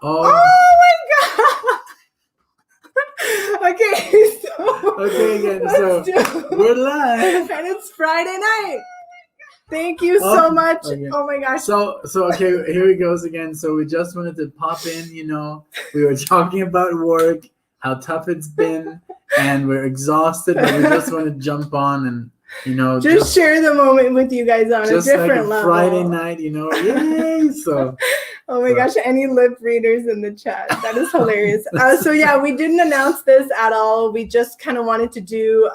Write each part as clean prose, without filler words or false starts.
Oh my god. Okay, again. So we're live. And it's Friday night. Thank you so much. Okay. Oh my gosh. So okay, here it goes again. So we just wanted to pop in, we were talking about work, how tough it's been, and we're exhausted, but we just want to jump on and just share the moment with you guys on a different level. Friday night, yay! So oh my gosh, any lip readers in the chat. That is hilarious. So yeah, we didn't announce this at all. We just kind of wanted to do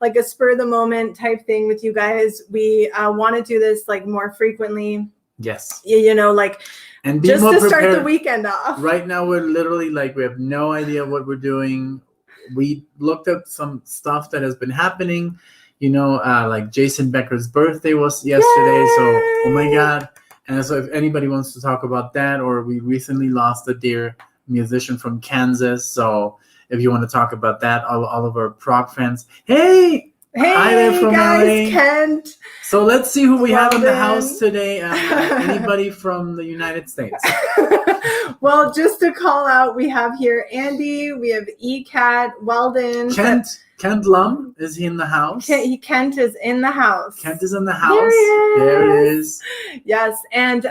like a spur of the moment type thing with you guys. We want to do this like more frequently. Yes. And just to start the weekend off. Right now we're literally we have no idea what we're doing. We looked up some stuff that has been happening. Like Jason Becker's birthday was yesterday. Yay! So, oh my God. And so if anybody wants to talk about that, or we recently lost a dear musician from Kansas. So if you want to talk about that, all of our prog fans, hey, hi there from guys, LA. Kent. So let's see who we have in the house today. Anybody from the United States? Well, just to call out, we have here Andy, we have ECAT, Weldon. Kent Lum, is he in the house? Kent is in the house. Kent is in the house. There it is. Yes, and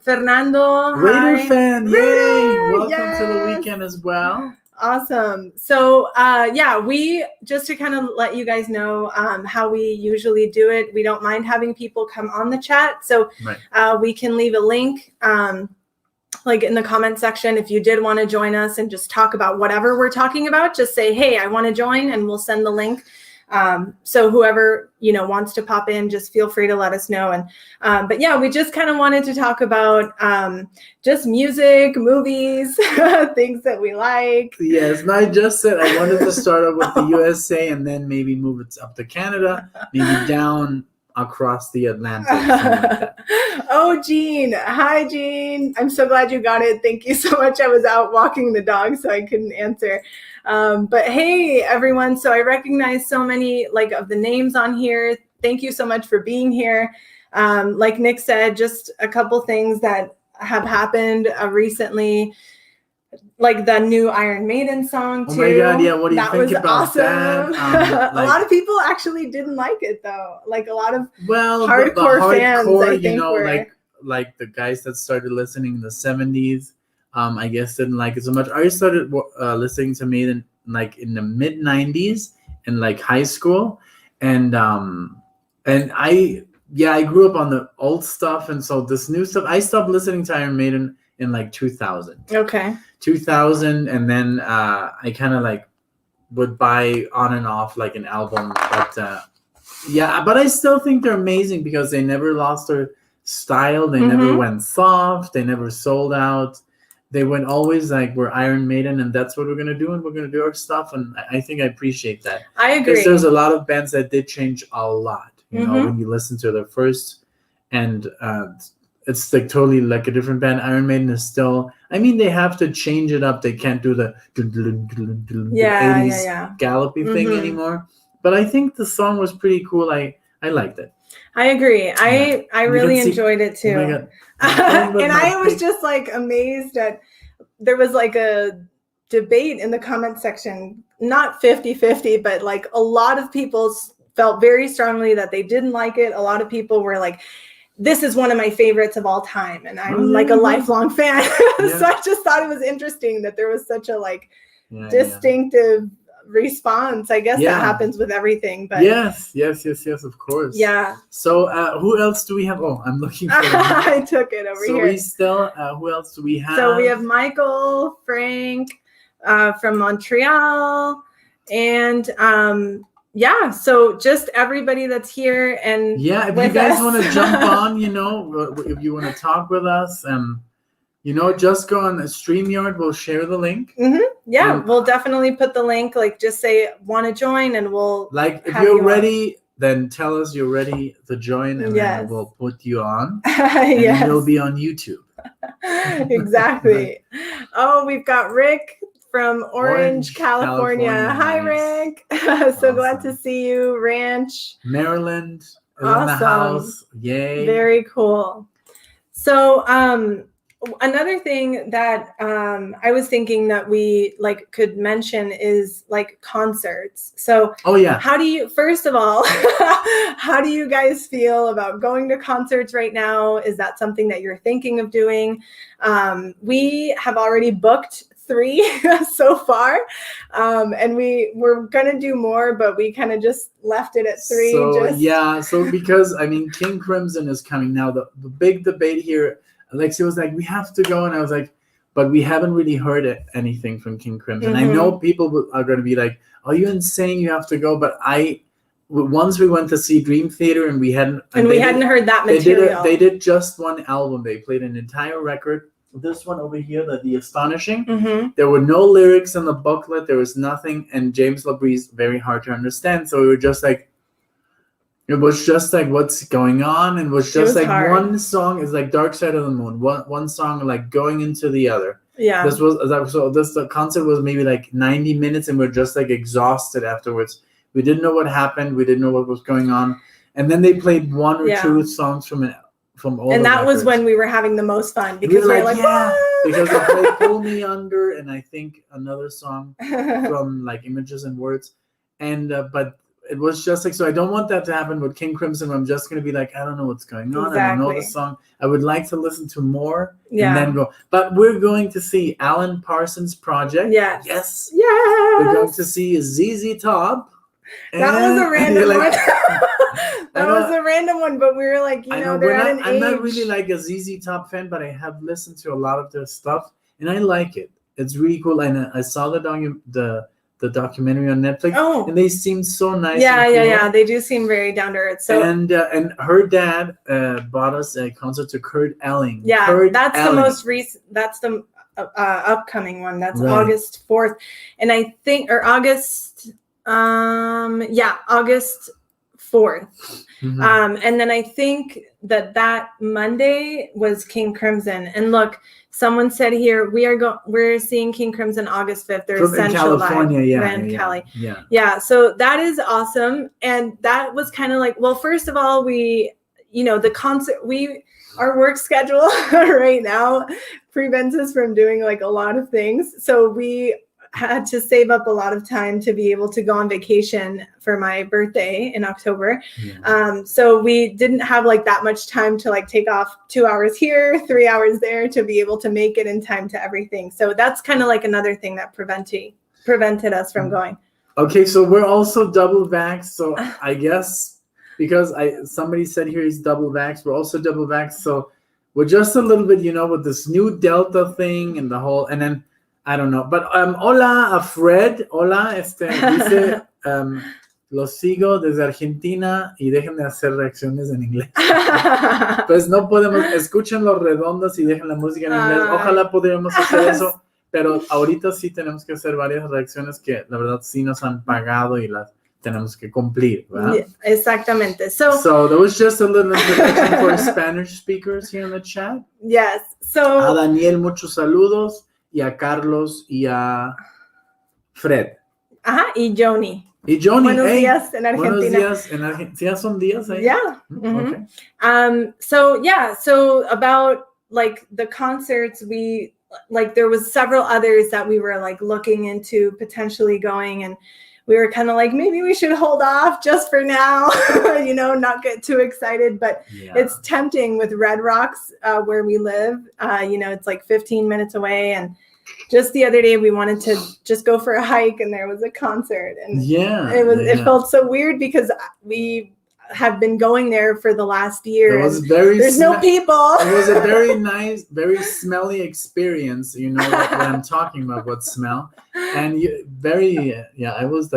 Fernando. Raider fan, yay! Raider, welcome to the weekend as well. Awesome. So, we just to kind of let you guys know how we usually do it. We don't mind having people come on the chat. So we can leave a link in the comment section. If you did want to join us and just talk about whatever we're talking about, just say, hey, I want to join, and we'll send the link. So whoever, wants to pop in, just feel free to let us know. And, but yeah, we just kind of wanted to talk about, just music, movies, things that we like. Yes. And I just said, I wanted to start out with the USA and then maybe move it up to Canada, maybe down across the Atlantic. Oh, Jean. Hi, Jean. I'm so glad you got it. Thank you so much. I was out walking the dog, so I couldn't answer. But hey, everyone. So I recognize so many of the names on here. Thank you so much for being here. Like Nick said, just a couple things that have happened recently. Like the new Iron Maiden song too. Oh my God, yeah. What do you think about awesome. That? A lot of people actually didn't like it though. Like a lot of hardcore fans, I think, were like the guys that started listening in the 70s. I guess didn't like it so much. I started listening to Maiden in the mid 90s in high school, and I grew up on the old stuff, and so this new stuff. I stopped listening to Iron Maiden in 2000. Okay. 2000, and then I kind of would buy on and off an album, but but I still think they're amazing because they never lost their style. They never went soft. They never sold out. They went always we're Iron Maiden, and that's what we're gonna do, and we're gonna do our stuff. And I think I appreciate that. I agree. Because there's a lot of bands that did change a lot. You know, when you listen to their first, and it's totally a different band. Iron Maiden is still. I mean, they have to change it up. They can't do the 80s gallopy thing anymore. But I think the song was pretty cool. I liked it. I agree. I really enjoyed it too. Oh my God. And I was just amazed at there was a debate in the comment section, not 50-50, but a lot of people felt very strongly that they didn't like it. A lot of people were this is one of my favorites of all time, and I'm a lifelong fan. So I just thought it was interesting that there was such a distinctive response. I guess that happens with everything. But yes, of course. Yeah. So who else do we have? Oh, I'm looking for I took it over here. So we still who else do we have? So we have Michael, Frank from Montreal, and so just everybody that's here. And if you guys want to jump on, if you want to talk with us, just go on StreamYard. We'll share the link. We'll definitely put the link. Just say want to join, and we'll if you're ready, then tell us you're ready to join, and then we'll put you on. And you'll be on YouTube. Exactly. Oh, we've got Rick from Orange, California. Hi, Rick. So glad to see you. Ranch. Maryland is in the house. Yay. Very cool. So another thing that I was thinking that we like could mention is like concerts. So how do you, first of all, how do you guys feel about going to concerts right now? Is that something that you're thinking of doing? We have already booked 3 so far, and we were gonna do more, but we kind of just left it at 3. So because I mean King Crimson is coming now. The big debate here, Alexia was like, we have to go, and I was like, but we haven't really heard anything from King Crimson. I know people are going to be like, are you insane, you have to go, but once we went to see Dream Theater and we hadn't heard that material. They did just one album. They played an entire record. This one over here, The Astonishing. There were no lyrics in the booklet. There was nothing. And James LaBrie's very hard to understand. So we were just like, it was just like, what's going on? And it was like hard. One song is like Dark Side of the Moon. One song like going into the other. Yeah. The concert was maybe like 90 minutes, and we're just like exhausted afterwards. We didn't know what happened. We didn't know what was going on. And then they played 1 or 2 songs from all. And that was when we were having the most fun, because we were like because they played Pull Me Under, and I think another song from like Images and Words. And but it was just like, so I don't want that to happen with King Crimson. I'm just going to be like, I don't know what's going on. Exactly. I don't know the song. I would like to listen to more and then go. But we're going to see Alan Parsons Project. Yes. We're going to see ZZ Top. That was a random one. That was a random one, but we were like, they're at an age. I'm not really like a ZZ Top fan, but I have listened to a lot of their stuff, and I like it. It's really cool. And I saw the documentary on Netflix, and they seem so nice. Yeah. They do seem very down to earth. So and her dad bought us a concert to Kurt Elling. Yeah, that's the most recent. That's the upcoming one. That's August 4th, and I think August 4th. And then I think that Monday was King Crimson. And look, someone said here we're seeing King Crimson August 5th. They're Central California, Cali. Yeah. So that is awesome. And that was kind of like, well, first of all, we, the concert, our work schedule right now prevents us from doing like a lot of things. So we had to save up a lot of time to be able to go on vacation for my birthday in October. So we didn't have like that much time to like take off 2 hours here, 3 hours there to be able to make it in time to everything. So that's kind of like another thing that prevented us from going. Okay, so we're also double vaxxed. So I guess because somebody said here he's double vaxxed, we're also double vaxxed. So we're just a little bit, with this new Delta thing and the whole, and then I don't know, but hola a Fred, hola, dice, los sigo desde Argentina y dejen de hacer reacciones en inglés. Pues no podemos, escuchen los redondos y dejen la música en inglés. Ojalá podríamos hacer eso, pero ahorita sí tenemos que hacer varias reacciones que la verdad sí nos han pagado y las tenemos que cumplir, ¿verdad? Yeah, exactamente. So there was just a little introduction for Spanish speakers here in the chat. Yes. So a Daniel, muchos saludos. Y a Carlos y a Fred. Ajá, y Joni. Buenos días en Argentina. Buenos días en Argentina. ¿Ya son días ahí? Yeah. Okay. So about like the concerts, there was several others that we were like looking into potentially going, and we were kind of like, maybe we should hold off just for now, not get too excited. But it's tempting with Red Rocks, where we live. It's like 15 minutes away. And just the other day, we wanted to just go for a hike, and there was a concert. And it felt so weird because we have been going there for the last year. There's no people. It was a very nice, very smelly experience. You know what I'm talking about, what smell. And I was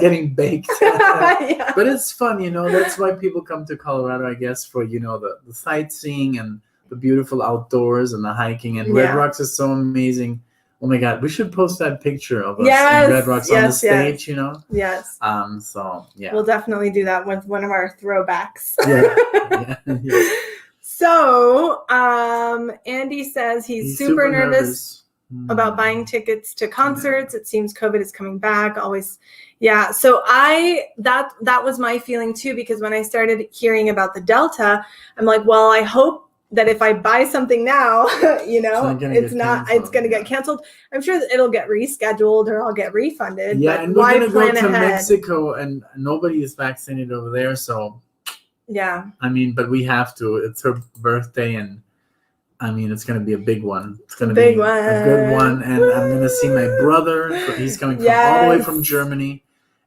getting baked. But it's fun, that's why people come to Colorado, I guess, for, the sightseeing and the beautiful outdoors and the hiking. And Red Rocks is so amazing. Oh my God, we should post that picture of us in Red Rocks on the stage, Yes. So, yeah. We'll definitely do that with one of our throwbacks. Yeah. So, Andy says he's super nervous about buying tickets to concerts. It seems COVID is coming back always. Yeah. So that was my feeling too, because when I started hearing about the Delta, I'm like, well, I hope that if I buy something now, it's going to get canceled. I'm sure that it'll get rescheduled or I'll get refunded. Yeah, but and we're going to go to ahead? Mexico, and nobody is vaccinated over there. So, yeah. I mean, but we have to. It's her birthday, and I mean, it's going to be a big one. It's going to be a good one. And I'm going to see my brother. He's coming from all the way from Germany.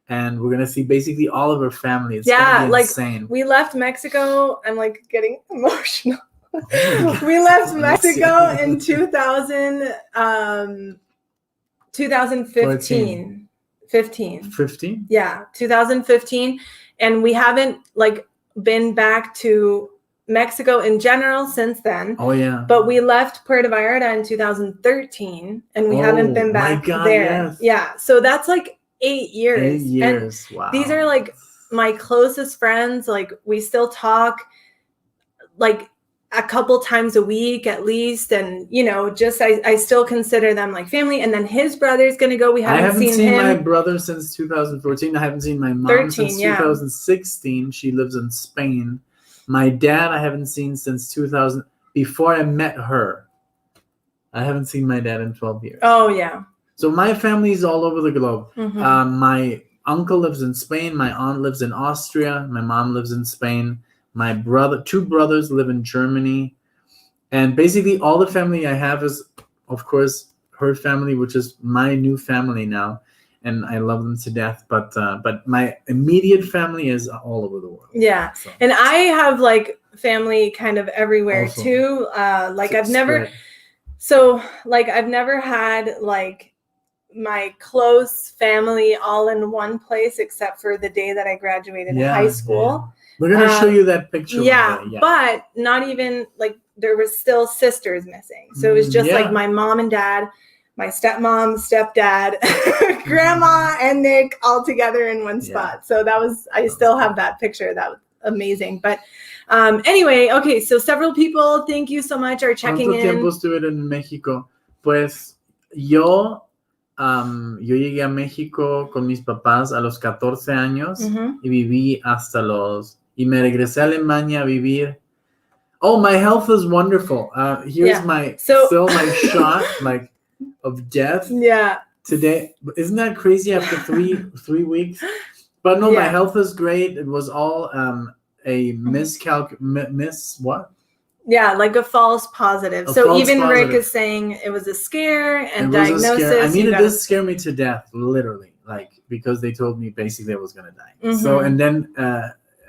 And we're going to see basically all of her family. It's going to be insane. We left Mexico. I'm like getting emotional. We left Mexico in 2015. 15? Yeah, 2015. And we haven't like been back to Mexico in general since then. Oh, yeah. But we left Puerto Vallarta in 2013 and we haven't been back there. Yes. Yeah. So that's like 8 years. 8 years. And wow. These are like my closest friends. Like we still talk like a couple times a week at least. And, just I still consider them like family. And then his brother's going to go. I haven't seen him. My brother since 2014. I haven't seen my mom since 2016. She lives in Spain. My dad I haven't seen since 2000. Before I met her, I haven't seen my dad in 12 years. Oh, yeah. So my family is all over the globe. Mm-hmm. My uncle lives in Spain. My aunt lives in Austria. My mom lives in Spain. My two brothers live in Germany. And basically all the family I have is, of course, her family, which is my new family now. And I love them to death. But my immediate family is all over the world. Yeah. So. And I have like family kind of everywhere also, too. I've never had like my close family all in one place except for the day that I graduated high school. Yeah. We're going to show you that picture. Yeah, but not even like there was still sisters missing. So it was just like my mom and dad, my stepmom, stepdad, grandma, and Nick all together in one spot. So I still have that picture. That was amazing. But anyway, okay, so several people, thank you so much, are checking in. ¿Cuánto tiempo estuvieron en México? Pues yo llegué a México con mis papás a los 14 años y viví y me regresé a Alemania a vivir. Oh, my health is wonderful. Here's still my shot of death. Yeah. Today, isn't that crazy after 3 weeks? But no, my health is great. It was all a miss what? Yeah, like a false positive. So even positive. Rick is saying it was a scare and diagnosis. I mean, it did scare me to death, literally, because they told me basically I was going to die. Mm-hmm. So, and then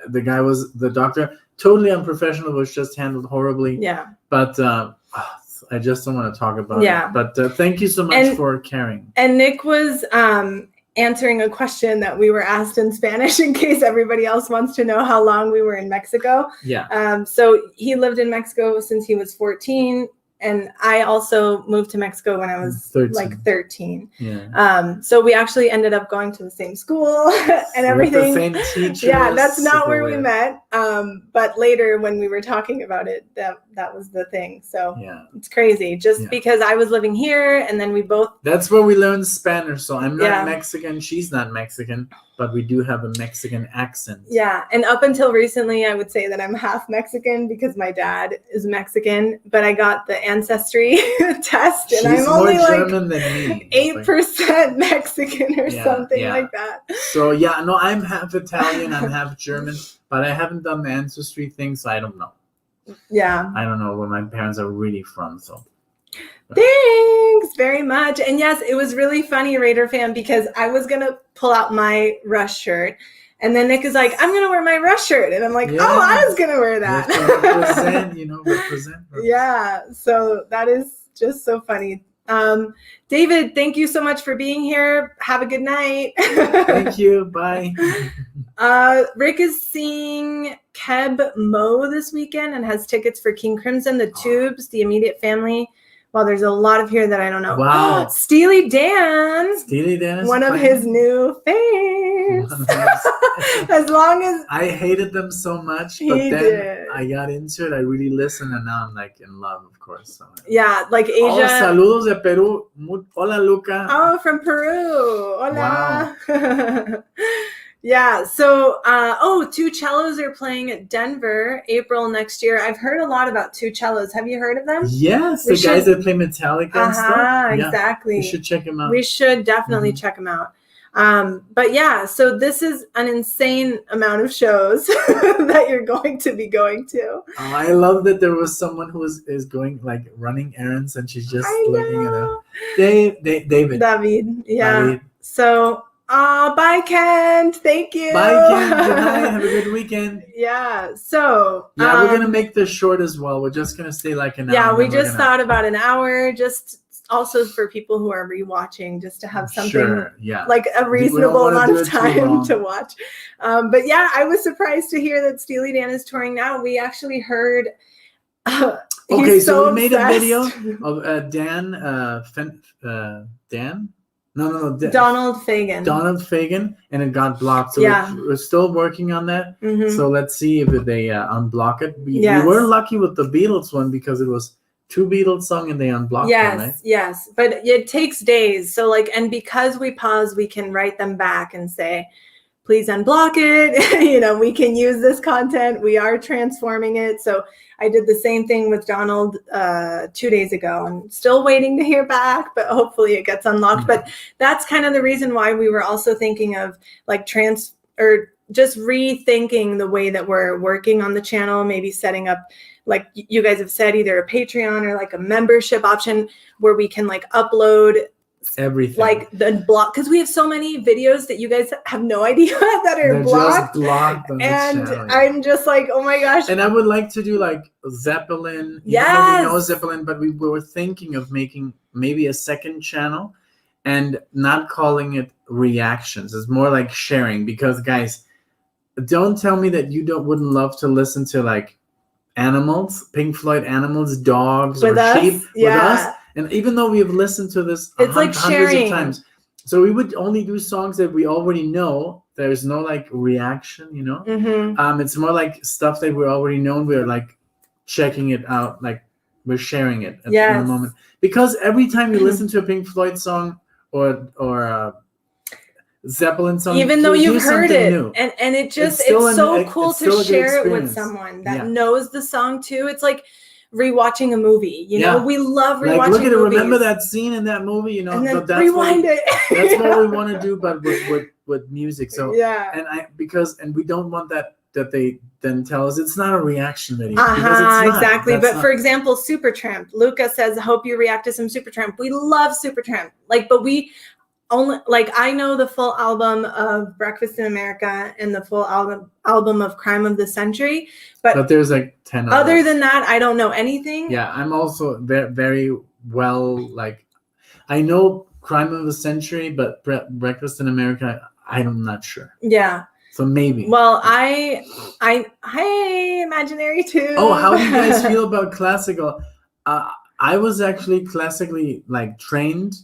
the doctor, totally unprofessional, was just handled horribly. Yeah. But I just don't want to talk about it. But thank you so much for caring. And Nick was answering a question that we were asked in Spanish in case everybody else wants to know how long we were in Mexico. Yeah. So he lived in Mexico since he was 14. And I also moved to Mexico when I was 13. Yeah. So we actually ended up going to the same school and everything. With the same teachers. Yeah, that's not where we met. But later when we were talking about it, that was the thing. So it's crazy. Just because I was living here and then we both. That's where we learned Spanish. So I'm not Mexican. She's not Mexican. But we do have a Mexican accent. Yeah. And up until recently, I would say that I'm half Mexican because my dad is Mexican. But I got the ancestry test and I'm only German than me. 8% Mexican or something like that. So I'm half Italian, I'm half German. But I haven't done the ancestry thing, so I don't know. Yeah. I don't know where my parents are really from, so. Thanks very much. And yes, it was really funny, Raider fan, because I was going to pull out my Rush shirt. And then Nick is like, I'm going to wear my Rush shirt. And I'm like, I was going to wear that. Represent. Yeah. So that is just so funny. David, thank you so much for being here. Have a good night. Thank you. Bye. Rick is seeing Keb Mo this weekend and has tickets for King Crimson, the Tubes, the Immediate Family. Well, there's a lot of here that I don't know. Wow. Steely Dan. Steely Dan is one of his new faves. As long as I hated them so much, but then I got into it. I really listened, and now I'm like in love, of course. So. Yeah, like Asia. Oh, saludos de Peru. Hola, Luca. Oh, from Peru. Hola. Wow. Yeah. So, Two Cellos are playing at Denver, April next year. I've heard a lot about Two Cellos. Have you heard of them? Yes, the guys that play Metallica and stuff. Yeah, exactly. We should check them out. We should definitely check them out. But yeah, so this is an insane amount of shows that you're going to be going to. I love that there was someone who is going like running errands and she's just looking at her. David. Yeah. David. So, bye, Kent. Thank you. Bye, Kent. Good night. Have a good weekend. Yeah. So, yeah, we're gonna make this short as well. We're just gonna stay like an hour. Yeah, we just thought about an hour, just also for people who are rewatching, just to have something like a reasonable amount of time to watch. But yeah, I was surprised to hear that Steely Dan is touring now. We actually heard. Okay, so we made a video of Donald Fagen. Donald Fagen, and it got blocked. So we're still working on that. So let's see if they unblock it. We were lucky with the Beatles one because it was 2 Beatles song and they unblocked them, right? Yes, but it takes days. So and because we pause, we can write them back and say, please unblock it. We can use this content. We are transforming it. So I did the same thing with Donald 2 days ago. I'm still waiting to hear back, but hopefully it gets unlocked. But that's kind of the reason why we were also thinking of just rethinking the way that we're working on the channel, maybe setting up, like you guys have said, either a Patreon or like a membership option where we can upload everything, like the block, because we have so many videos that you guys have no idea that are blocked. Just blocked on and the channel. I'm just like, oh my gosh. And I would like to do like Zeppelin. Yes. We know Zeppelin, but we were thinking of making maybe a second channel and not calling it reactions. It's more like sharing, because guys, don't tell me that you wouldn't love to listen to like animals, Pink Floyd animals, dogs or sheep with us. And even though we have listened to this hundreds of times, so we would only do songs that we already know. There's no like reaction, It's more like stuff that we already know. We're like checking it out, like we're sharing it at the moment. Because every time you listen to a Pink Floyd song or Zeppelin song, even though you've heard it, new. and it's so cool to share it with someone that knows the song too. It's like rewatching a movie, we love rewatching like, look at it, movies. Remember that scene in that movie, and then rewind it. That's what we want to do, but with music. So and we don't want that they then tell us it's not a reaction video. Exactly. But for example, Supertramp, Luca says, hope you react to some Supertramp. We love Supertramp, but we only I know the full album of Breakfast in America and the full album of Crime of the Century, but there's like 10 other than that, I don't know anything. I'm also very, very well, I know Crime of the Century, but Breakfast in America, I'm not sure. So maybe. Well, hey, Imaginary too. Oh, how do you guys feel about classical? I was actually classically trained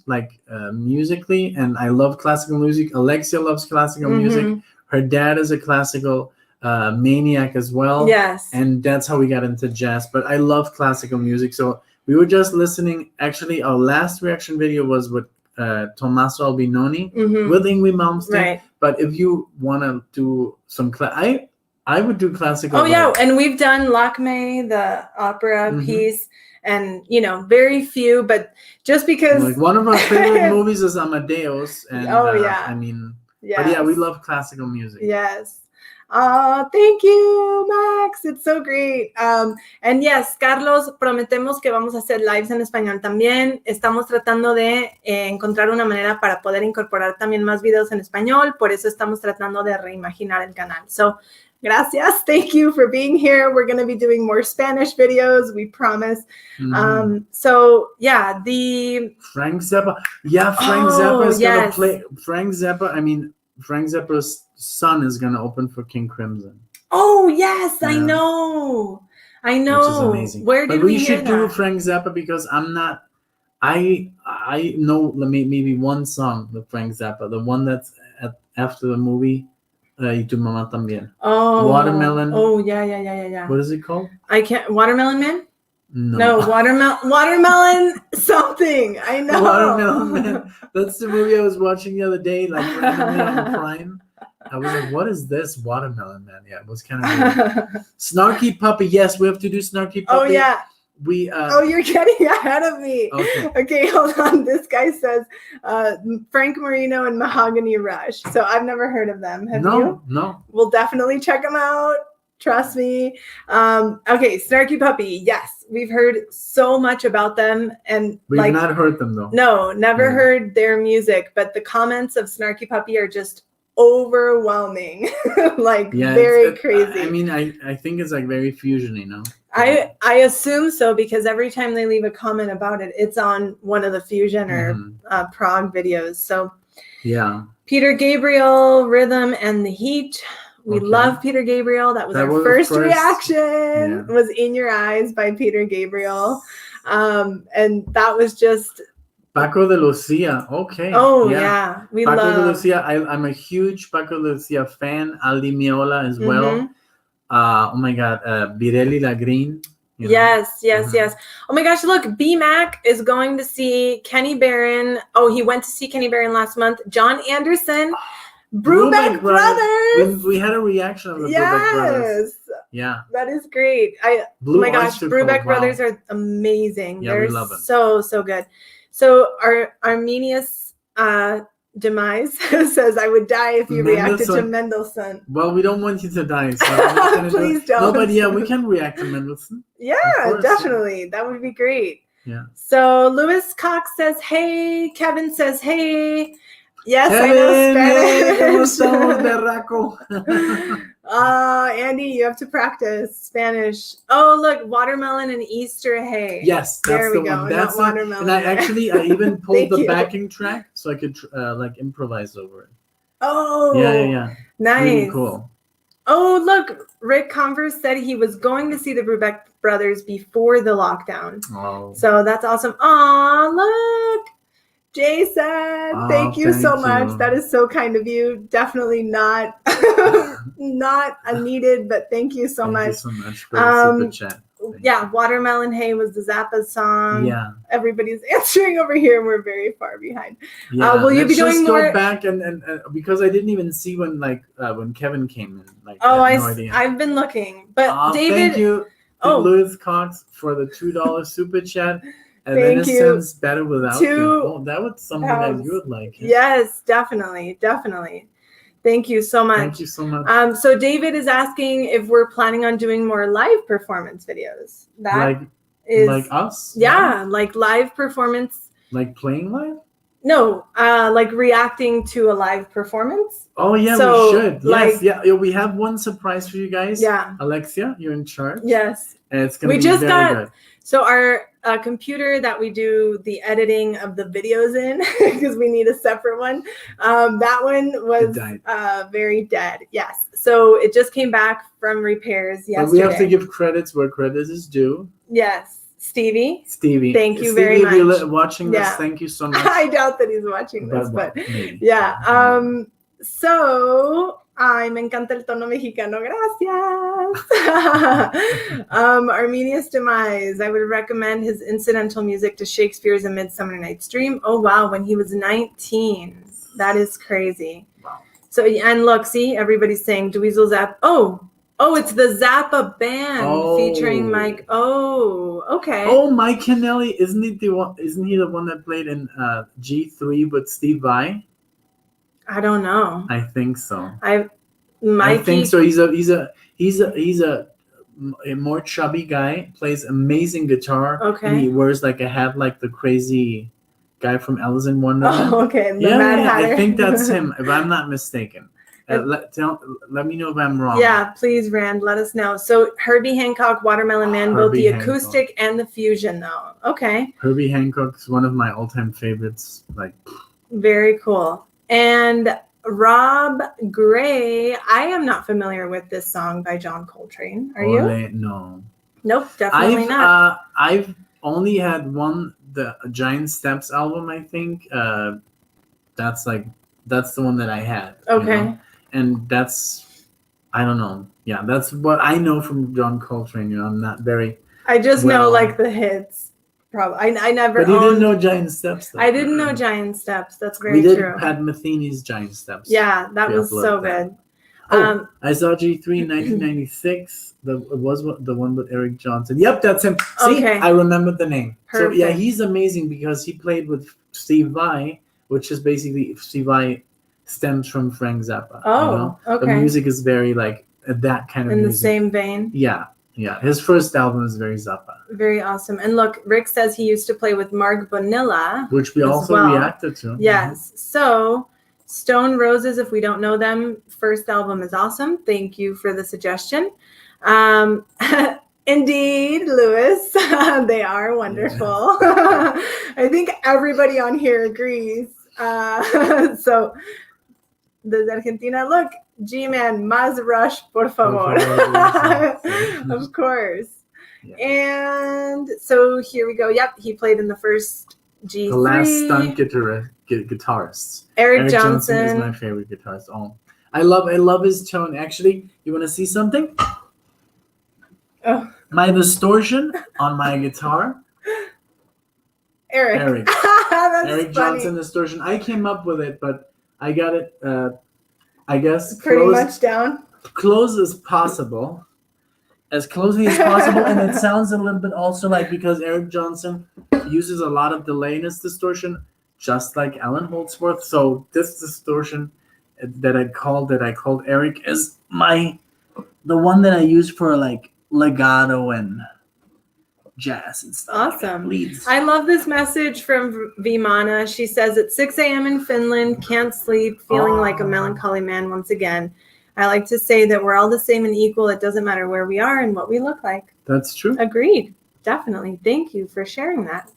musically, and I love classical music. Alexia loves classical music. Her dad is a classical maniac as well. Yes. And that's how we got into jazz. But I love classical music. So we were just listening. Actually, our last reaction video was with Tommaso Albinoni with Yngwie Malmsteen. Right. But if you want to do some I would do classical. Oh, yeah. And we've done Lakme, the opera piece. And very few, but just because one of our favorite movies is Amadeus, and but we love classical music. Yes. Thank you, Max. It's so great. And yes, Carlos, prometemos que vamos a hacer lives en español también. Estamos tratando de encontrar una manera para poder incorporar también más videos en español. Por eso estamos tratando de reimaginar el canal. So, gracias. Thank you for being here. We're going to be doing more Spanish videos, we promise. So, the Frank Zappa. Yeah, Frank Zappa is going to play. Frank Zappa's son is going to open for King Crimson. Oh, yes, I know. Which is amazing. Where did we should do Frank Zappa, because I'm not. I know maybe one song with Frank Zappa, the one that's after the movie. Y tu mamá también. Oh, Watermelon. Oh, yeah. What is it called? I can't. Watermelon Man? No, Watermelon something. I know. Watermelon Man. That's the movie I was watching the other day, randomly on Prime. I was like, what is this watermelon, man? Yeah, it was kind of weird. Snarky Puppy. Yes, we have to do Snarky Puppy. Oh, yeah. Oh, you're getting ahead of me. Okay, hold on. This guy says Frank Marino and Mahogany Rush. So I've never heard of them. Have you? No. We'll definitely check them out. Trust me. Okay, Snarky Puppy. Yes, we've heard so much about them, and we've not heard them though. No, never heard their music, but the comments of Snarky Puppy are just overwhelming. Very crazy. I mean, I think it's like very fusion, you know. I assume so, because every time they leave a comment about it, it's on one of the fusion or prog videos. So yeah, Peter Gabriel, Rhythm and the Heat. We love Peter Gabriel. That was our first reaction. Was In Your Eyes by Peter Gabriel. And that was just Paco de Lucia. Okay. Oh yeah. We Paco love de Lucia. I'm a huge Paco de Lucia fan. Aldi Meola as well. Oh my God, Virelli Lagrin. Yes. Oh my gosh, look, B-Mac is going to see Kenny Barron. Oh, he went to see Kenny Barron last month. John Anderson, Brubeck Brothers. We had a reaction of the Brubeck Brothers. Yeah. That is great. Oh my gosh, Brubeck Brothers are amazing. Yeah, They're we love them. So good. So Arminius Demise says, I would die if you reacted to Mendelssohn. Well, we don't want you to die. So please don't. No, but yeah, we can react to Mendelssohn. Yeah, definitely. That would be great. Yeah. So Lewis Cox says, hey. Kevin says, hey. Yes, Kevin, I know Spanish. Berraco. Andy, you have to practice Spanish. Oh, look, watermelon and Easter hay. Yes, that's the one. That's watermelon. And I even pulled the backing track so I could improvise over it. Oh, yeah. Nice. Really cool. Oh, look, Rick Converse said he was going to see the Brubeck Brothers before the lockdown. Oh. So that's awesome. Aw, look. Jason, thank you so much. That is so kind of you. Definitely not needed, but thank you so much. Thank you so much for the super chat. Yeah, Watermelon Hay was the Zappa song. Yeah. Everybody's answering over here. We're very far behind. Yeah. Will you be doing more? Go back and because I didn't even see when Kevin came in. I had no idea. I've been looking, but David. Thank you, Louis Cox, for the $2 super chat. And then it sounds better without you. Oh, that was something that you would like. Yes, definitely. Thank you so much. Thank you so much. So David is asking if we're planning on doing more live performance videos. That is like us? Yeah, like live performance. Like playing live? No, like reacting to a live performance. Oh yeah, we should. Yes, yeah. We have one surprise for you guys. Yeah. Alexia, you're in charge. Yes. And it's gonna be very good. So our computer that we do the editing of the videos in, because we need a separate one. That one was very dead. Yes. So it just came back from repairs yesterday. But we have to give credits where credits is due. Yes. Stevie. Thank you very much. If you're watching this, thank you so much. I doubt that he's watching this, but maybe. Yeah. So me encanta el tono mexicano. Gracias. Arminius Demise. I would recommend his incidental music to Shakespeare's A Midsummer Night's Dream. Oh, wow. When he was 19. That is crazy. Wow. So, and look, see, everybody's saying Dweezil Zap. Oh, it's the Zappa band featuring Mike. Oh, okay. Oh, Mike Kennelly. Isn't he the one that played in G3 with Steve Vai? I don't know. I think so. I think so. He's a more chubby guy. Plays amazing guitar. Okay. And he wears like a hat like the crazy guy from Alice in Wonderland. Oh, okay. I think that's him. If I'm not mistaken. Let me know if I'm wrong. Yeah, please, Rand, let us know. So Herbie Hancock, Watermelon Man, both the acoustic and the fusion, though. Okay. Herbie Hancock's one of my all-time favorites. Very cool. And Rob Gray, I am not familiar with this song by John Coltrane. Are you? No. Nope, definitely not. I've only had the Giant Steps album, I think. That's the one that I had. Okay. You know? And that's, I don't know. Yeah, that's what I know from John Coltrane. I'm not very. I just know the hits. Probably. I never. But you didn't owned- know Giant Steps, though. I didn't know Giant Steps. That's very We did true. Pat Metheny's Giant Steps. Yeah, that We was so uploaded that. good. Oh, I saw G3 in 1996. It was the one with Eric Johnson. Yep, that's him. See, Okay. I remembered the name. Perfect. So yeah, he's amazing because he played with Steve Vai, which is basically Steve Vai stems from Frank Zappa. Oh, okay. The music is very like that kind of in music. the same vein. Yeah. His first album is very Zappa. Very awesome. And look, Rick says he used to play with Mark Bonilla, which we also reacted to. Yes. So Stone Roses, if we don't know them, first album is awesome. Thank you for the suggestion. Indeed, Lewis, they are wonderful. I think everybody on here agrees. So, desde Argentina, look, G-Man, más rush, por favor. Of course. Yeah. And so here we go. Yep, he played in the first G3. The last stunt guitarists. Eric Johnson is my favorite guitarist. Oh, I love his tone. Actually, you want to see something? Oh. My distortion on my guitar. Eric. That's Eric Johnson distortion. I came up with it, but I got it. I guess pretty much down. Close as possible. As closely as possible, and it sounds a little bit also like, because Eric Johnson uses a lot of delay in his distortion, just like Alan Holdsworth. So this distortion that I called Eric is the one that I use for like legato and jazz and stuff. Awesome. Leads. I love this message from Vimana. She says, at 6 a.m. in Finland, can't sleep, feeling like a melancholy man once again. I like to say that we're all the same and equal. It doesn't matter where we are and what we look like. That's true. Agreed. Definitely. Thank you for sharing that.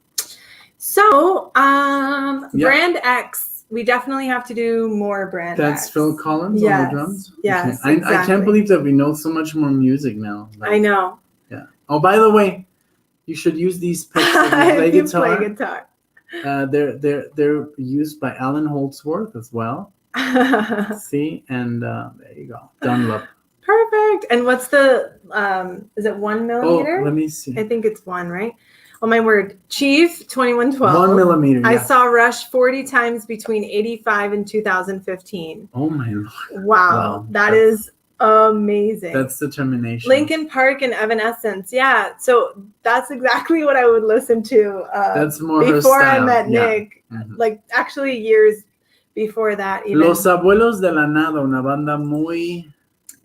So, Brand X. We definitely have to do more Brand X. That's Phil Collins on the drums? Yes. Okay. Exactly. I can't believe that we know so much more music now. Like, I know. Yeah. Oh, by the way, you should use these picks if you play guitar. They're used by Alan Holdsworth as well. See, and there you go. Dunlop. Perfect. And what's the is it 1 millimeter? Oh, let me see. I think it's 1, right? Oh my word. Chief 2112. 1 millimeter. Yeah. I saw Rush 40 times between 85 and 2015. Oh my Lord. Wow. That is amazing. That's determination. Linkin Park and Evanescence. Yeah. So that's exactly what I would listen to that's more before her style. I met Nick. Mm-hmm. Like actually years before that. Even. Los Abuelos de la Nada, una banda muy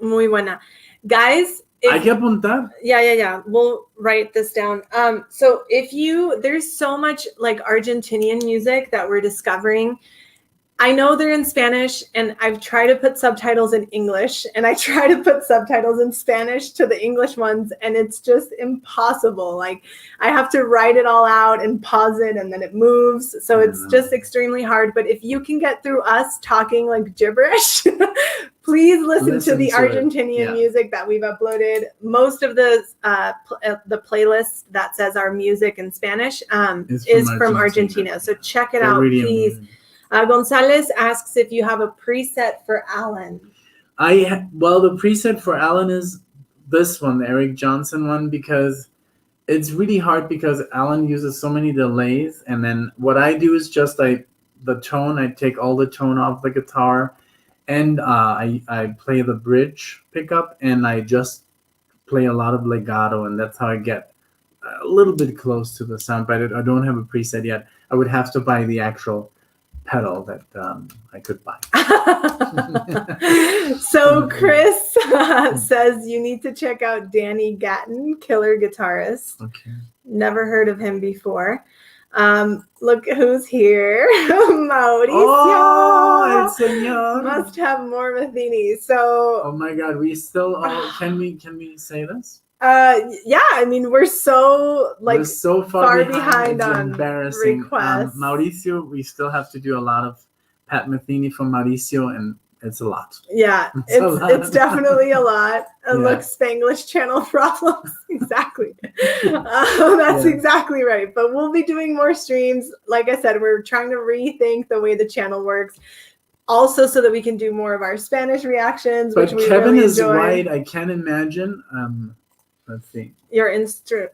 buena. Guys, hay que apuntar. Yeah. We'll write this down. So there's so much like Argentinian music that we're discovering. I know they're in Spanish, and I've tried to put subtitles in English, and I try to put subtitles in Spanish to the English ones, and it's just impossible. Like I have to write it all out and pause it, and then it moves. So it's just extremely hard. But if you can get through us talking like gibberish, please listen to the Argentinian music that we've uploaded. Most of the playlist that says our music in Spanish is from Argentina. So check it out, please. Gonzalez asks if you have a preset for Alan. The preset for Alan is this one, the Eric Johnson one, because it's really hard because Alan uses so many delays, and then what I do is just the tone. I take all the tone off the guitar, and I play the bridge pickup, and I just play a lot of legato, and that's how I get a little bit close to the sound. But I don't have a preset yet. I would have to buy the actual pedal that I could buy. So Chris says you need to check out Danny Gatton, killer guitarist. Okay. Never heard of him before. Look who's here. Mauricio. Oh, el señor. Must have more Matheny. So oh my God, we still can we say this? Yeah, I mean we're so far behind on embarrassing requests. Mauricio, we still have to do a lot of Pat Metheny from Mauricio, and it's a lot. Yeah, it's definitely a lot. And look, Spanglish channel problems. Exactly. That's exactly right. But we'll be doing more streams. Like I said, we're trying to rethink the way the channel works. Also, so that we can do more of our Spanish reactions. But which Kevin really is enjoy. right. I can't imagine. Let's see. Your instrument.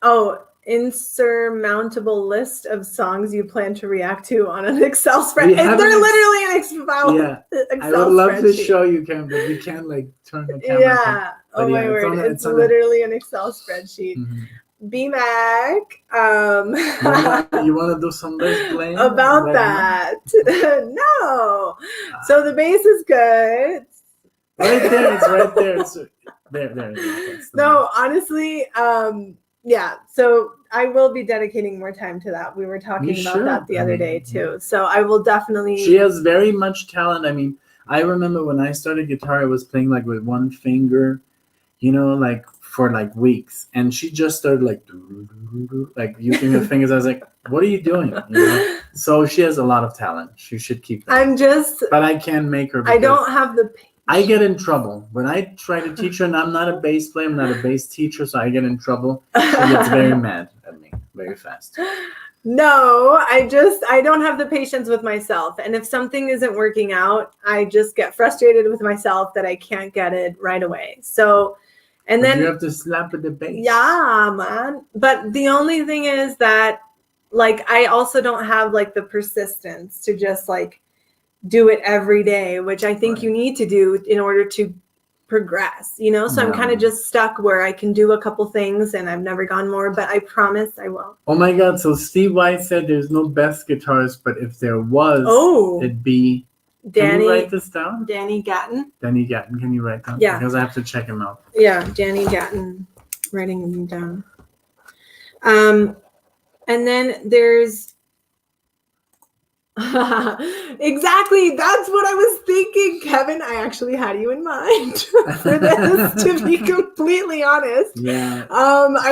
Oh, insurmountable list of songs you plan to react to on an Excel spreadsheet. They're literally an Excel I would love to show you, Cam, but we can't like turn the camera. Yeah. Oh my word. It's literally an Excel spreadsheet. Mm-hmm. BMAC. You want to do some bass playing about that? No. So the bass is good. Right there. It's right there. So, there. No, honestly, yeah. So I will be dedicating more time to that. We were talking about that the other day too. So I will definitely. She has very much talent. I mean, I remember when I started guitar, I was playing like with one finger, like for like weeks, and she just started like using her fingers. I was like, "What are you doing?" So she has a lot of talent. She should keep that. But I can't make her. I don't have the. I get in trouble when I try to teach her, and I'm not a bass player. I'm not a bass teacher, so I get in trouble. She gets very mad at me very fast. No, I don't have the patience with myself. And if something isn't working out, I just get frustrated with myself that I can't get it right away. So, and then you have to slap at the bass. Yeah, man. But the only thing is that, like, I also don't have like the persistence to just like do it every day, which I think you need to do in order to progress, so I'm kind of just stuck where I can do a couple things and I've never gone more, but I promise I will. Oh my God. So Steve White said there's no best guitarist, but if there was, it'd be Danny. Can you write this down? Danny Gatton. Danny Gatton. Can you write that? Yeah. Because I have to check him out. Yeah. Danny Gatton. Writing him down. And then there's exactly. That's what I was thinking, Kevin. I actually had you in mind for this, to be completely honest. Yeah.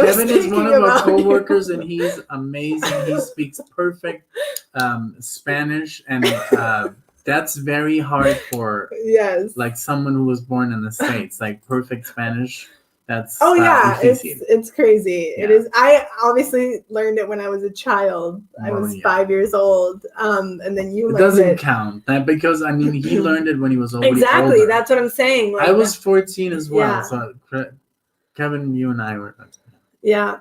Kevin is one of our coworkers, and he's amazing. He speaks perfect Spanish, and that's very hard for like someone who was born in the States, like perfect Spanish. That's it's crazy. Yeah. It is. I obviously learned it when I was a child. I was 5 years old. And then you learned it. Doesn't count because I mean he learned it when he was already exactly older. That's what I'm saying. Like, I was 14 as well. Yeah. So Kevin, you and I were. Yeah.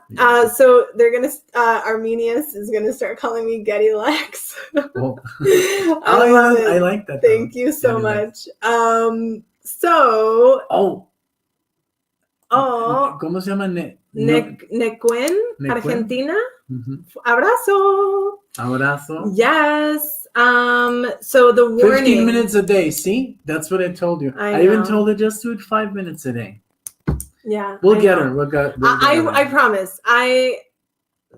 So they're gonna. Arminius is gonna start calling me NicknLex. Oh. I like that. Thank you so much. So. ¿Cómo se llama? Nequin, Argentina. Abrazo. Yes. So the warning. 15 minutes a day. See? That's what I told you. I even told her just do it 5 minutes a day. Yeah. We'll get her. I promise.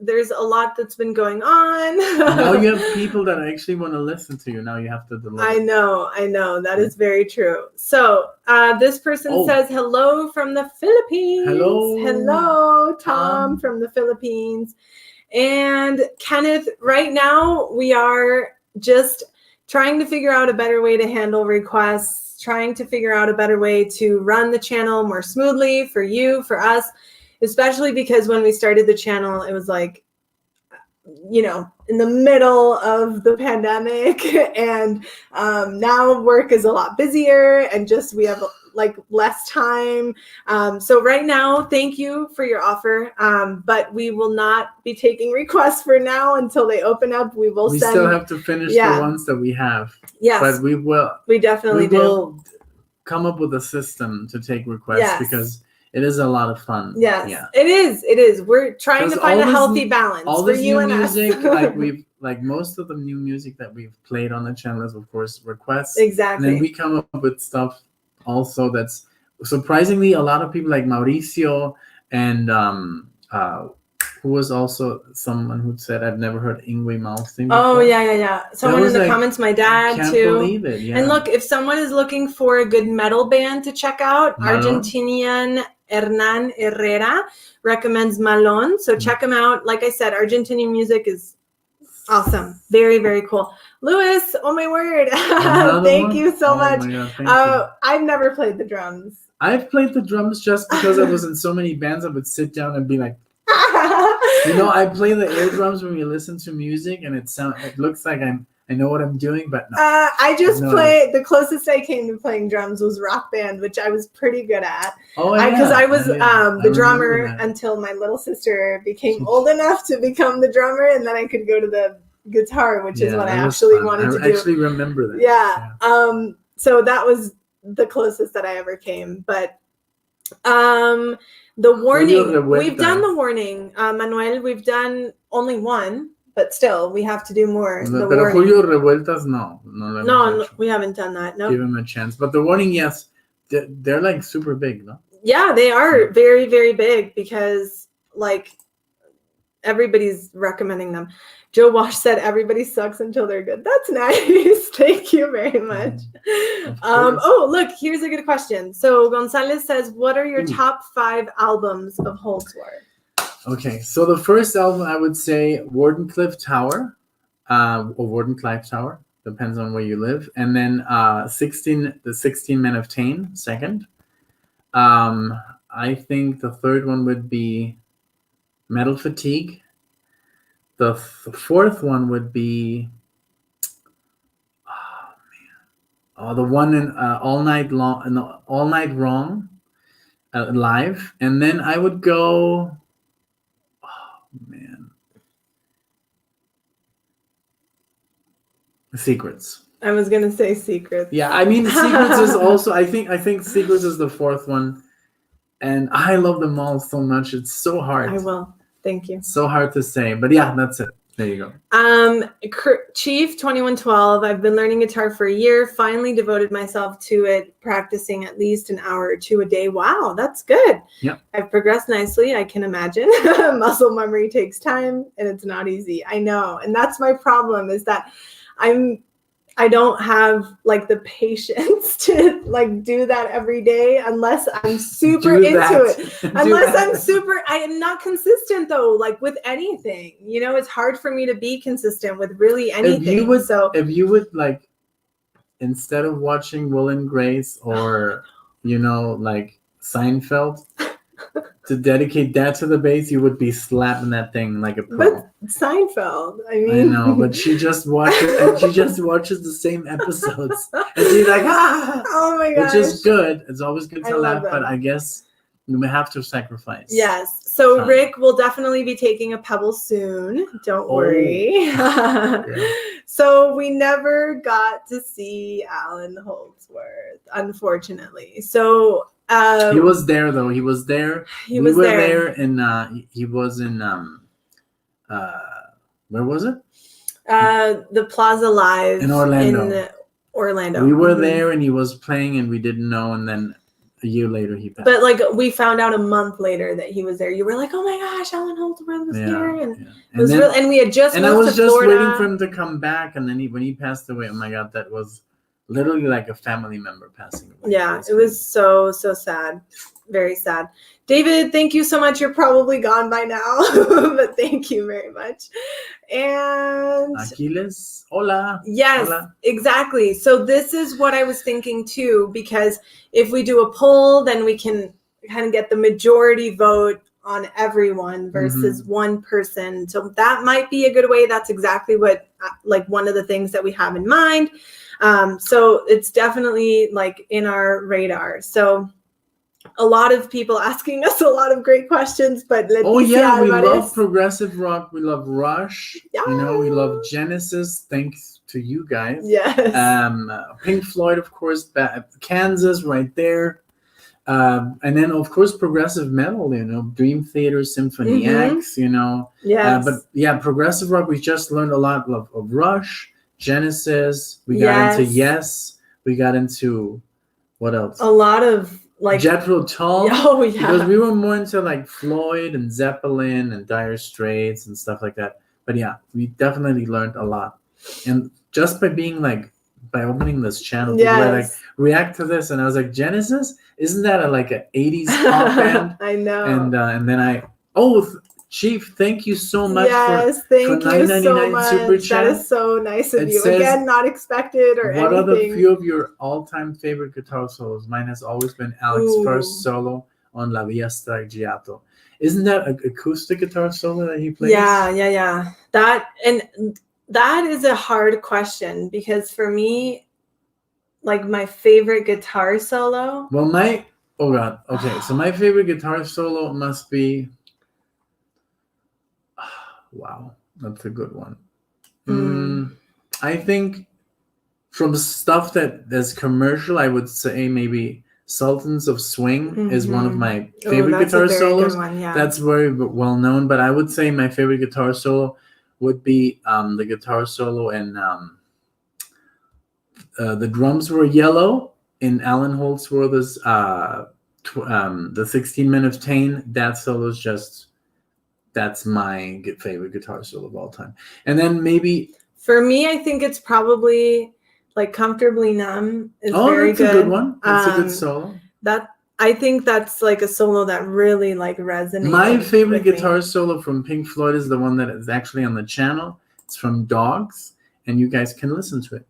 There's a lot that's been going on. Now you have people that actually want to listen to you. Now you have to deliver. I know. That is very true. So this person says hello from the Philippines. Hello, Tom from the Philippines. And Kenneth, right now we are just trying to figure out a better way to handle requests, trying to figure out a better way to run the channel more smoothly for you, for us. Especially because when we started the channel, it was like, in the middle of the pandemic, and now work is a lot busier, and just we have like less time. So right now, thank you for your offer, but we will not be taking requests for now until they open up. We still have to finish the ones that we have. Yes, but we will. We definitely will come up with a system to take requests because. It is a lot of fun. Yes, it is. We're trying to find a healthy balance for you and music, us. like most of the new music that we've played on the channel is, of course, requests. Exactly. And then we come up with stuff also that's surprisingly a lot of people like Mauricio and who was also someone who said I've never heard Ingwe Malmsteen before. Oh yeah. Someone in the comments, my dad can't too. Believe it. Yeah. And look, if someone is looking for a good metal band to check out, Argentinian Hernan Herrera recommends Malon. So check him out. Like I said, Argentinian music is awesome. Very, very cool. Lewis, oh my word. Thank you so much. I've never played the drums. I've played the drums just because I was in so many bands. I would sit down and be like, I play the air drums when we listen to music, and it looks like I'm I know what I'm doing, but no. I just played. The closest I came to playing drums was Rock Band, which I was pretty good at. Oh yeah, because I was the drummer that. until my little sister became old enough to become the drummer, and then I could go to the guitar, which is what I actually wanted to do. I actually remember that. Yeah. So that was the closest that I ever came, but the warning. We've done the warning, Manuel. We've done only one. But still, we have to do more. No, pero Julio Revueltas, no, we haven't done that. No, give him a chance. But the warning, yes, they're like super big, no? Yeah, they are very, very big because like everybody's recommending them. Joe Wash said everybody sucks until they're good. That's nice. Thank you very much. Oh, look, here's a good question. So Gonzalez says, "What are your top 5 albums of Holdsworth?" Okay, so the first album I would say Wardenclyffe Tower, or Wardenclyffe Tower, depends on where you live, and then the 16 Men of Tain, second. I think the third one would be Metal Fatigue. The fourth one would be the one in All Night Wrong, live, and then I would go. Man, Secrets. I was gonna say Secrets. Yeah, I mean Secrets is also. I think Secrets is the fourth one, and I love them all so much. It's so hard. I will. Thank you. So hard to say, but yeah, that's it. There you go. Chief 2112. I've been learning guitar for a year. Finally devoted myself to it, practicing at least an hour or 2 a day. Wow, that's good. Yeah. I've progressed nicely, I can imagine. Muscle memory takes time and it's not easy. I know. And that's my problem is that I don't have like the patience to like do that every day unless I'm super into it. I am not consistent though, like with anything. You know, it's hard for me to be consistent with really anything. If you would like, instead of watching Will and Grace or like Seinfeld, to dedicate that to the bass, you would be slapping that thing like a pro. But Seinfeld, I mean, I know, but she just watches and she just watches the same episodes, and she's like, oh my gosh, which is good. It's always good to laugh, but I guess you may have to sacrifice. Yes. So time. Rick will definitely be taking a pebble soon. Don't worry. Yeah. So we never got to see Alan Holdsworth, unfortunately. So. He was there though. He was there. We were there, and he was in where was it? The Plaza Live in Orlando. We were there, and he was playing, and we didn't know. And then a year later, he passed. But like we found out a month later that he was there. You were like, "Oh my gosh, Alan Holdsworth was here!" And it was real. And we had just and I was just waiting for him to come back. And then when he passed away, oh my God, that was literally like a family member passing away. Yeah, it was so sad. Very sad. David, thank you so much. You're probably gone by now, but thank you very much. And Aquiles, hola. Yes, hola. Exactly. So this is what I was thinking too, because if we do a poll, then we can kind of get the majority vote on everyone versus one person. So that might be a good way. That's exactly what, like one of the things that we have in mind. So it's definitely like in our radar. So a lot of people asking us a lot of great questions, but we love progressive rock. We love Rush. Yeah. We love Genesis. Thanks to you guys. Yes. Pink Floyd, of course. Kansas, right there. And then of course progressive metal. Dream Theater, Symphony X. Yes. But yeah, progressive rock. We just learned a lot of Rush. Genesis, we got into Yes, we got into what else? A lot of like Jethro Tull. Oh yeah, because we were more into like Floyd and Zeppelin and Dire Straits and stuff like that. But yeah, we definitely learned a lot, and just by opening this channel, people were like react to this, and I was like, Genesis, isn't that like an 80s pop band? I know. And then Chief, thank you so much thank you so much. Super chat. That is so nice of you. Again, not expected or anything. What are the few of your all-time favorite guitar solos? Mine has always been Alex's first solo on La Via Stragiato. Isn't that an acoustic guitar solo that he plays? Yeah. That, and that is a hard question because for me, like my favorite guitar solo. Well, so my favorite guitar solo must be. Wow, that's a good one. I think from stuff that's commercial, I would say maybe Sultans of Swing is one of my favorite guitar solos. That's very well known, but I would say my favorite guitar solo would be the guitar solo in The Drums Were Yellow in Alan Holdsworth's the 16 Men of Tain. That solo is just, that's my favorite guitar solo of all time. And then maybe for me, I think it's probably like Comfortably Numb is very good. That's a good one. That's a good solo. I think that's like a solo that really like resonates. My favorite guitar solo from Pink Floyd is the one that is actually on the channel. It's from Dogs, and you guys can listen to it.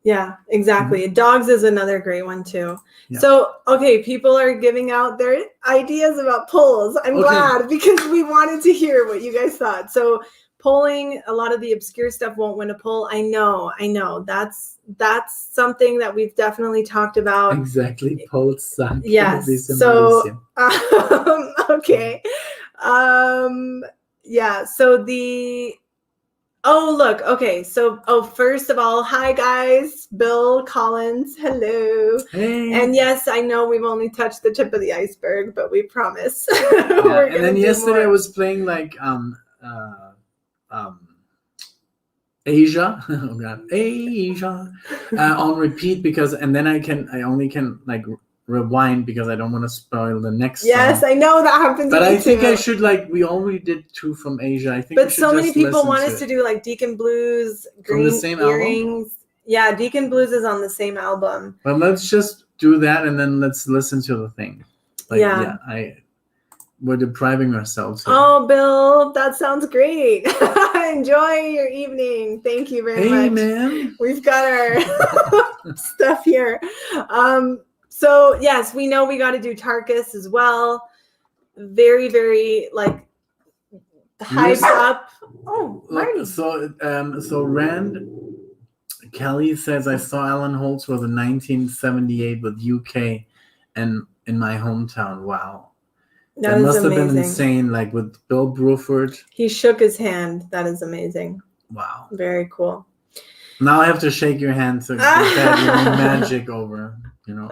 Yeah, exactly. Dogs is another great one too. Yeah. So, okay, people are giving out their ideas about polls. I'm glad because we wanted to hear what you guys thought. So, polling, a lot of the obscure stuff won't win a poll. I know. That's something that we've definitely talked about. Exactly. Polls suck. Yes. So, okay. Yeah. So look. Okay. So, first of all, hi guys. Bill Collins. Hello. Hey. And yes, I know we've only touched the tip of the iceberg, but we promise. Yeah. And then yesterday I was playing like Asia, oh God, Asia, on repeat and then I only can like rewind because I don't want to spoil the next song. Yes, I know that happens. But I think I should we already did 2 from Asia. I think. But so many people want us to do like Deacon Blues, Green from the same Earrings. Album? Yeah, Deacon Blues is on the same album. Well, let's just do that and then let's listen to the thing. We're depriving ourselves here. Oh, Bill, that sounds great. Enjoy your evening. Thank you very much. Hey, man. We've got our stuff here. So, yes, we know we got to do Tarkus as well. Very, very, like, hyped up. Oh, Marty. So Rand Kelly says, I saw Alan Holdsworth in 1978 with UK and in my hometown. Wow. That must have been insane, like with Bill Bruford. He shook his hand. That is amazing. Wow. Very cool. Now I have to shake your hand to get that magic over, you know.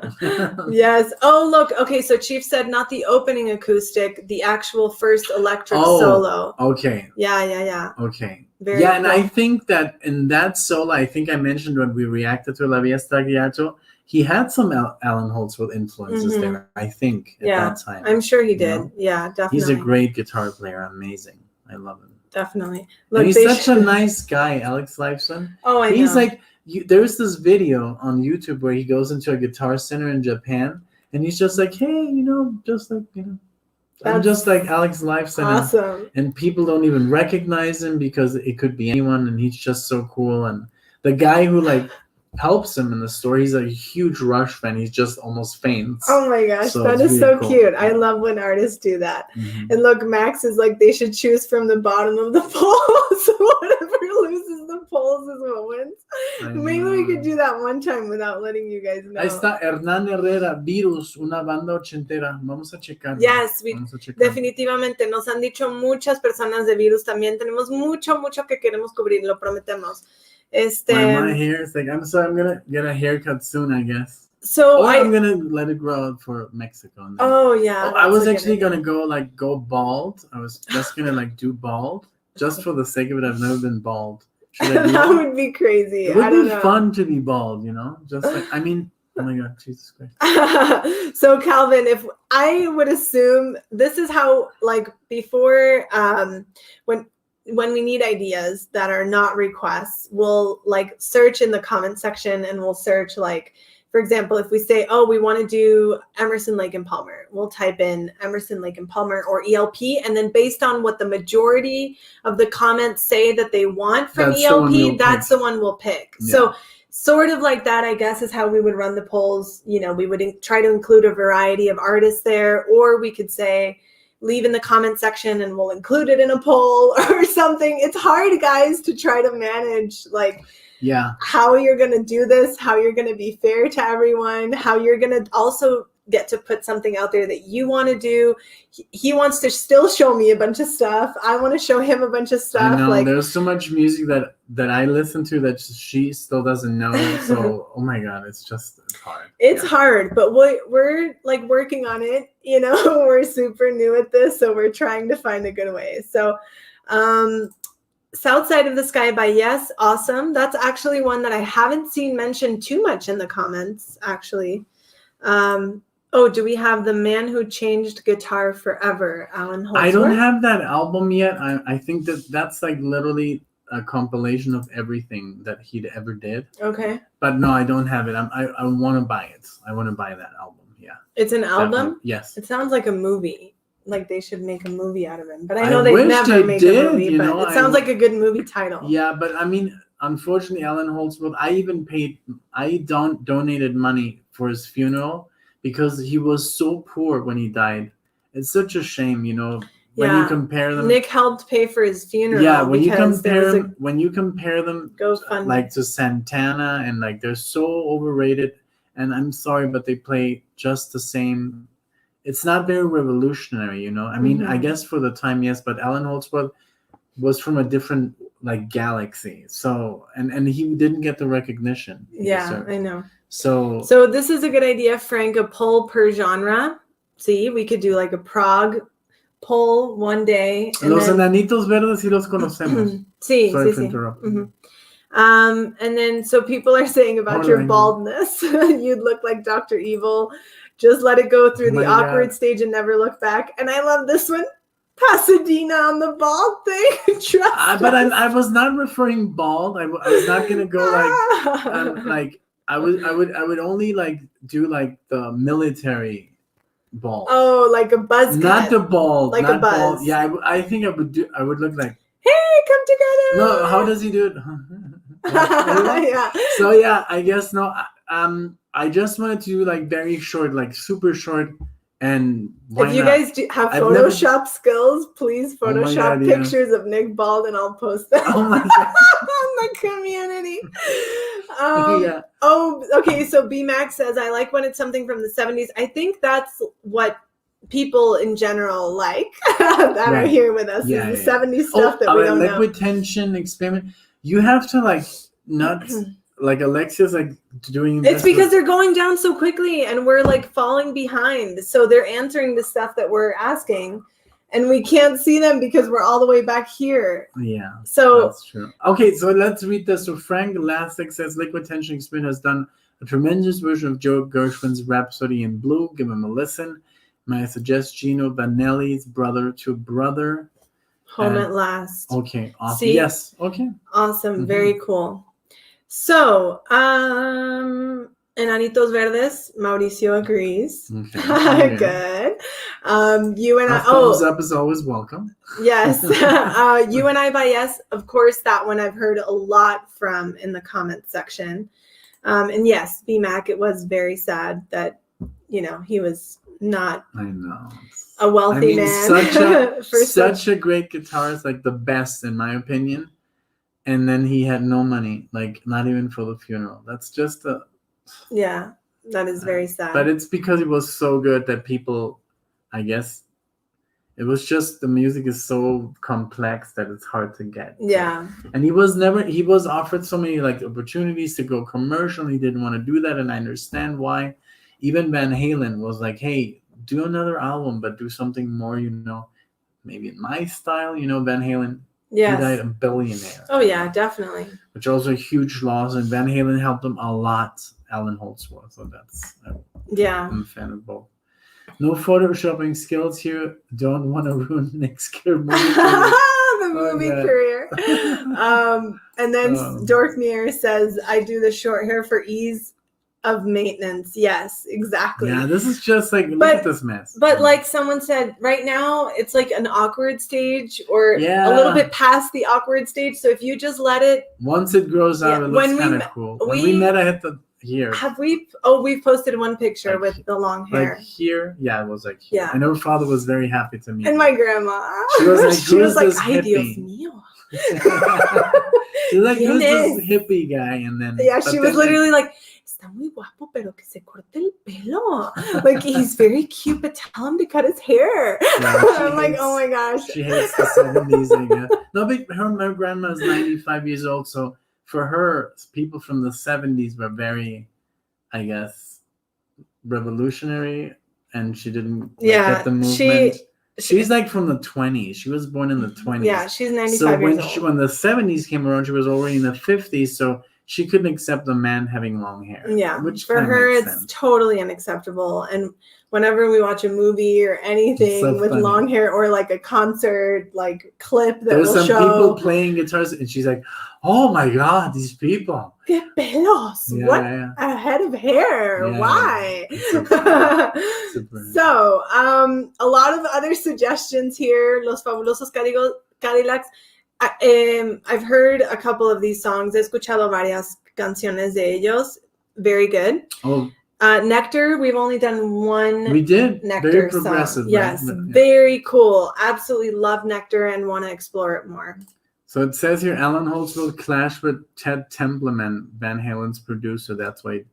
Yes. Oh, look. Okay, so Chief said not the opening acoustic, the actual first electric solo. Okay. Yeah. Okay. Very cool. And I think that in that solo, I think I mentioned when we reacted to La Via Stagliato, he had some Alan Holdsworth influences there, I think, at that time. I'm sure he did. You know? Yeah, definitely. He's a great guitar player. Amazing. I love him. Definitely. Look, and he's such a nice guy, Alex Lifeson. Oh, I know. He's like, there's this video on YouTube where he goes into a guitar center in Japan, and he's just like, hey, just like, I'm just like Alex Lifeson. Awesome. And people don't even recognize him because it could be anyone, and he's just so cool. And the guy who helps him in the story, he's a huge Rush fan. He's just almost faints. Oh my gosh, that is really so cool. Cute. I love when artists do that. Mm-hmm. And look, Max is like, they should choose from the bottom of the polls. Whatever loses the polls is what wins. Maybe we could do that one time without letting you guys know. Ahí está Hernán Herrera, Virus, una banda ochentera. Vamos a checar. Yes, definitivamente. Nos han dicho muchas personas de Virus también. Tenemos mucho que queremos cubrir, lo prometemos. My hair is like, I'm gonna get a haircut soon, I guess. So I'm gonna let it grow out for Mexico. And then, I was actually gonna go bald. I was just gonna do bald just for the sake of it. I've never been bald. Should I do that would be crazy. It would be fun to be bald, Just oh my God, Jesus Christ. So Calvin, if I would assume this is how before when we need ideas that are not requests, we'll search in the comment section and we'll search for example, if we say, we want to do Emerson, Lake and Palmer, we'll type in Emerson, Lake and Palmer or ELP. And then based on what the majority of the comments say that they want from ELP, that's the one we'll pick. Yeah. So sort of like that, I guess, is how we would run the polls. We would try to include a variety of artists there, or we could say, leave in the comment section and we'll include it in a poll or something. It's hard, guys, to try to manage like how you're going to do this, how you're going to be fair to everyone, how you're going to also get to put something out there that you want to do. He wants to still show me a bunch of stuff. I want to show him a bunch of stuff. I know, like, there's so much music that I listen to that she still doesn't know. So, oh my God, it's hard. It's hard, but we're like working on it. You know, we're super new at this, so we're trying to find a good way. So, South Side of the Sky by Yes, awesome. That's actually one that I haven't seen mentioned too much in the comments, actually. Oh, do we have The Man Who Changed Guitar Forever, Alan Holdsworth? I don't have that album yet. I think that's like literally a compilation of everything that he'd ever did. Okay. But no, I don't have it. I want to buy it. I want to buy that album. Yeah. It's an album? Definitely. Yes. It sounds like a movie. Like they should make a movie out of him. But I know they've never made a movie, but it sounds like a good movie title. Yeah, but I mean, unfortunately, Alan Holdsworth, I donated money for his funeral because he was so poor when he died. It's such a shame, you know, when you compare them. Nick helped pay for his funeral. Yeah, when you compare them GoFundMe. Like to Santana, and like they're so overrated, and I'm sorry, but they play just the same. It's not very revolutionary, you know. I mean, I guess for the time, yes, but Alan Holdsworth was from a different like galaxy. So and he didn't get the recognition. Yeah, I know. So this is a good idea, Frank, a poll per genre. See, we could do like a prog poll one day. Los Enanitos Verdes sí los conocemos. Sí, Sorry sí, for sí. interrupting. And then so people are saying about your baldness, you'd look like Dr. Evil. Just let it go through the awkward stage and never look back. And I love this one. Pasadena on the bald thing. But I was not referring bald. I was not gonna go like I would only like do like the military bald. Oh, like a buzz cut. Not the bald. Like not a buzz. Bald. Yeah, I think I would look like. Hey, come together. No, how does he do it? Yeah. So yeah, I guess no. I just wanted to do like very short, like super short, and if you guys have Photoshop skills, please Photoshop pictures of Nick bald, and I'll post them on the community. Yeah. Oh, okay. So B-Max says, I like when it's something from the 70s. I think that's what people in general like that are here with us. Yeah, is the 70s stuff that we don't know. Liquid Tension Experiment. You have to like not like Alexia's like doing. It's because they're going down so quickly and we're like falling behind. So they're answering the stuff that we're asking. And we can't see them because we're all the way back here. Yeah. So that's true. Okay, so let's read this. So Frank Lastic says Liquid Tension Experiment has done a tremendous version of Joe Gershwin's Rhapsody in Blue. Give him a listen. May I suggest Gino Vanelli's Brother to Brother? Home at Last. Okay, awesome. See? Yes. Okay. Awesome. Very cool. So, Enanitos Verdes, Mauricio agrees. Okay. Good. You and I. Thumbs up is always welcome. Yes. You and I by Yes. Of course, that one I've heard a lot from in the comments section. And yes, BMAC, it was very sad that, you know, he was not. I know. A wealthy man. Such a great guitarist, like the best in my opinion. And then he had no money, like not even for the funeral. That's just yeah, that is very sad. But it's because he was so good that people, I guess, it was just the music is so complex that it's hard to get. Yeah. And he was offered so many like opportunities to go commercial. He didn't want to do that, and I understand why. Even Van Halen was like, hey, do another album, but do something more, you know, maybe in my style, you know, Van Halen. Yes. He died a billionaire. Oh, yeah, definitely. Which also a huge loss, and Van Halen helped him a lot, Alan Holdsworth. So that's, I'm a fan of both. No photoshopping skills here. Don't want to ruin Nick's movie career. The movie career. And then Dorkmere says, I do the short hair for ease of maintenance. Yes, exactly. Yeah, this is just like, look at this mess. But like someone said, right now it's like an awkward stage or a little bit past the awkward stage. So if you just let it. Once it grows out, it looks kind of cool. When we met at here. Have we? Oh, we've posted one picture Like, with the long hair. Like here, yeah, it was like here. Yeah. And her father was very happy to meet And me. my grandma. She was like, she "Who's was like, this "Ay, Dios hippie?" mío." She's like, ¿Quién "Who's es? this hippie guy?" And then Yeah, but she was then- literally like, "Está muy guapo, pero que se corte el pelo." Like, he's very cute, but tell him to cut his hair. Yeah, she I'm like, hates- oh my gosh. She hates the 70s. I guess. No, but her grandma is 95 years old, so for her, people from the 70s were very, I guess, revolutionary, and she didn't get the movement. She's like from the 20s. She was born in the 20s. Yeah, she's 95 so years old. when the 70s came around, she was already in the 50s, so she couldn't accept a man having long hair. Yeah, which for her, makes it's sense. totally unacceptable. And whenever we watch a movie or anything So with funny. long hair or like a concert like clip that There's will some show people playing guitars, and she's like, "Oh my god, these people! "Que pelos, Yeah, what yeah. a head of hair, Yeah, why?" It's super. So, a lot of other suggestions here. Los Fabulosos Cadillacs. I've heard a couple of these songs. He escuchado varias canciones de ellos. Very good. Oh, Nectar, we've only done one we did. Nectar Very song. progressive. Yes, right? Yeah. very cool. Absolutely love Nectar and want to explore it more. So it says here, Alan Holtzwell clashed with Ted Templeman, Van Halen's producer. That's why.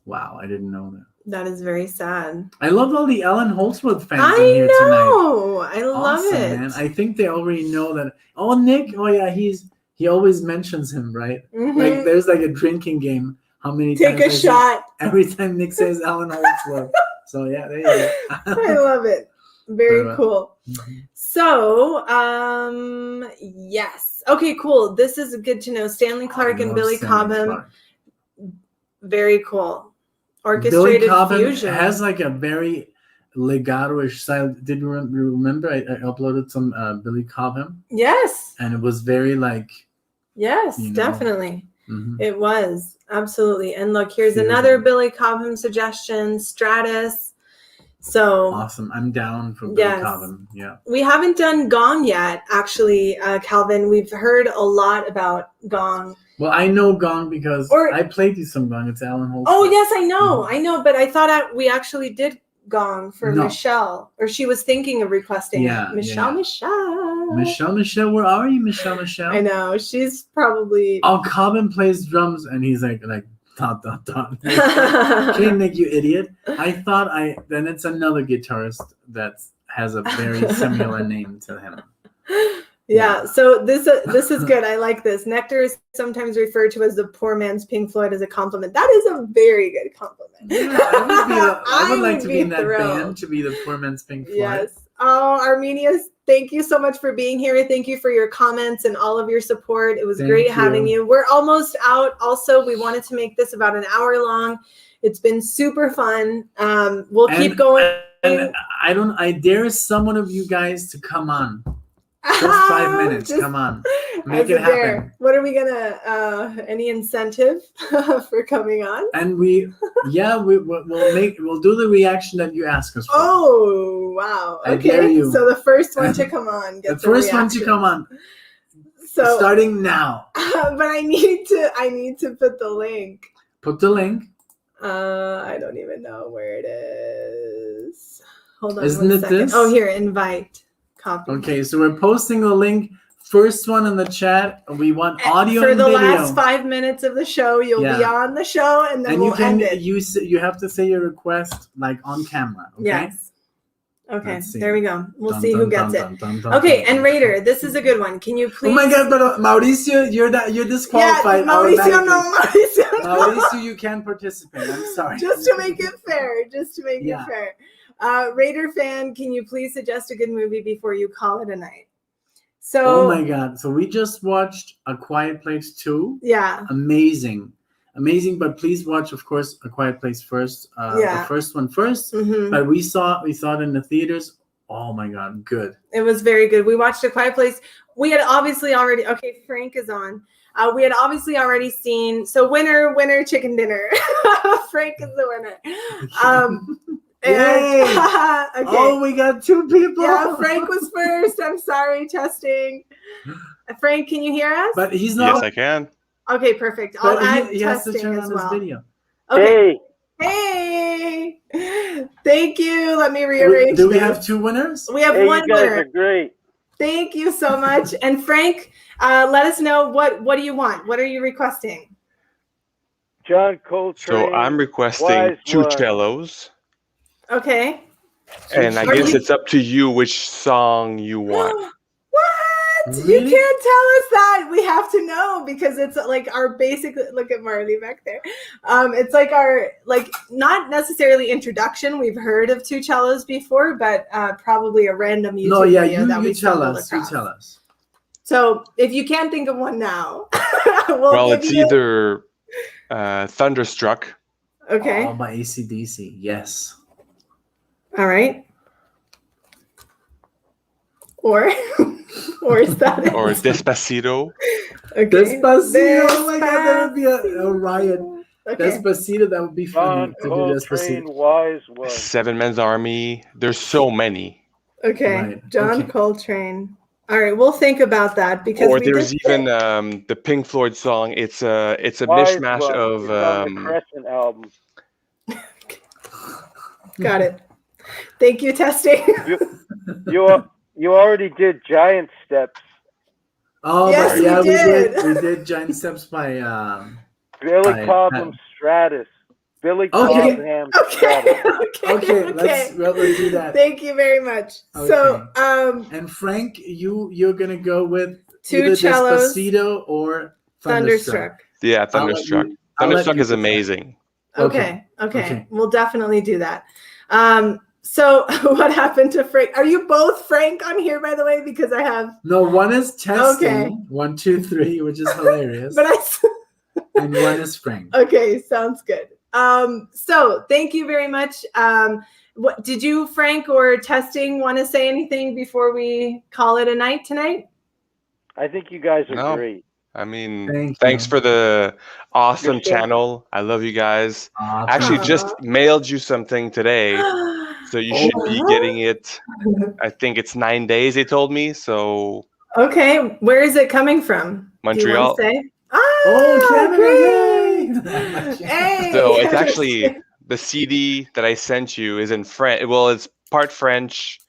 Wow, I didn't know that. That is very sad. I love all the Alan Holtzwell fans I in here tonight. know. I love Awesome, it. man. I think they already know that. Oh, Nick. Oh, yeah. He always mentions him, right? Mhm. Like there's like a drinking game. How many Take times a shot. every time Nick says Alan Holtzwell. So yeah, there you go. I love it. Very Very cool. Mhm. So, yes. Okay, cool. This is good to know. Stanley Clark I and love Billy Stanley Cobham. Clark. Very cool. Billy Orchestrated Cobham fusion. has like a very legato-ish style. Did you remember? I uploaded some Billy Cobham, Yes. and it was very like. Yes, You know. definitely. Mhm. It was. Absolutely. And look, here's Fusion. another Billy Cobham suggestion, Stratus. So Awesome. I'm down for Billy Yes. Cobham. Yeah. we haven't done Gong yet, actually, Calvin. We've heard a lot about Gong. Well, I know Gong because I played you some Gong. It's Alan Holtzwell. Oh, yes, I know. Mhm. I know. But I thought we actually did Gong for No. Michelle. Or she was thinking of requesting Yeah, it. Michelle. Michelle, where are you, Michelle? I know. She's probably... Oh, Cobham plays drums, and he's like, dot, dot, dot. Okay, Nick, you idiot. I thought then it's another guitarist that has a very similar name to him. Yeah, so this is good. I like this. Nectar is sometimes referred to as the poor man's Pink Floyd as a compliment. That is a very good compliment. Yeah, I would like to be in that thrilled. band, to be the poor man's Pink Floyd. Yes. Oh, Armenia, thank you so much for being here. Thank you for your comments and all of your support. It was great having you. We're almost out. Also, we wanted to make this about an hour long. It's been super fun. We'll keep going. And I dare some one of you guys to come on. Just 5 minutes. Come on. Make it happen. What are we gonna any incentive for coming on? And we'll do the reaction that you ask us for. Oh wow. I dare Okay. you. So the first one to come on gets the first a one to come on. So starting now. But I need to put the link. Put the link. I don't even know where it is. Hold on. Isn't one it second. this? Oh, here, invite. Copy. Okay, so we're posting the link. First one in the chat. We want audio for and the video. last 5 minutes of the show. You'll be on the show, and then we'll end it. You have to say your request like on camera. Okay? Yes. Okay. There we go. We'll see who gets it. Okay, Okay, and Raider, this is a good one. Can you please? Oh my God! But Mauricio, you're disqualified. Yeah, Mauricio, you can't participate. I'm sorry. Just to make it fair. It fair. Raider fan, can you please suggest a good movie before you call it a night? So. Oh my God! So we just watched A Quiet Place 2. Yeah. Amazing. But please watch, of course, A Quiet Place first. The first one first. Mm-hmm. But we saw it in the theaters. Oh my God! Good. It was very good. We watched A Quiet Place. We had obviously already. Okay, Frank is on. We had obviously already seen. So winner, chicken dinner. Frank is the winner. Yay! Okay. Oh, we got 2 people. Yeah, Frank was first. I'm sorry, testing. Frank, can you hear us? But he's not. Yes, I can. Okay, perfect. But I'll add he has to testing turn as on his well. video. Okay. Hey. Thank you. Let me rearrange. Do we have 2 winners? We have one You guys winner. are great. Thank you so much. And Frank, let us know what do you want? What are you requesting? John Coltrane. So I'm requesting Wise 2 One. cellos. Okay. And I guess it's up to you which song you want. What? Really? You can't tell us that. We have to know because it's like our basic. Look at Marley back there. It's like our not necessarily introduction. We've heard of 2 cellos before, but probably a random YouTube video that we stumbled across. You tell us. So if you can't think of one now, It's either Thunderstruck. Okay. Oh, by AC/DC. Yes. All right. Or is that Or Despacito. Okay. Despacito. Oh my God, that would be a riot. Okay. Despacito, that would be funny John to do Coltrane, Despacito. Wise One. 7 Men's Army. There's so many. Okay. Right, John okay. Coltrane. All right, we'll think about that because Or there's even the Pink Floyd song. It's a Wise mishmash One. of It's on the Crescent album. Got it. Thank you, testing. You already did Giant Steps. Oh, Yes, yeah, we did. We did Giant Steps by Billy By- Cobham Stratus. Billy Okay. Cobham Okay. Stratus. Okay, we'll do that. Thank you very much. Okay. So, And Frank, you're gonna go with 2 either cellos, Despacito or Thunderstruck. Yeah, Thunderstruck. Thunderstruck is amazing. Okay. Okay. We'll definitely do that. So what happened to Frank? Are you both Frank on here, by the way? Because I have. No, one is testing. Okay. 1, 2, 3, which is hilarious. But And one is Frank. Okay, sounds good. So thank you very much. What did you, Frank, or testing want to say anything before we call it a night tonight? I think you guys are No. great. I mean, Thanks for the awesome You're so- channel. I love you guys. Awesome. Actually, Aw. just mailed you something today. So you should be getting it. I think it's 9 days, they told me. So Okay, where is it coming from? Montreal. Do you want to say? Oh, Canada! Great. Yay! Hey, So it's actually the CD that I sent you is in French. Well, it's part French,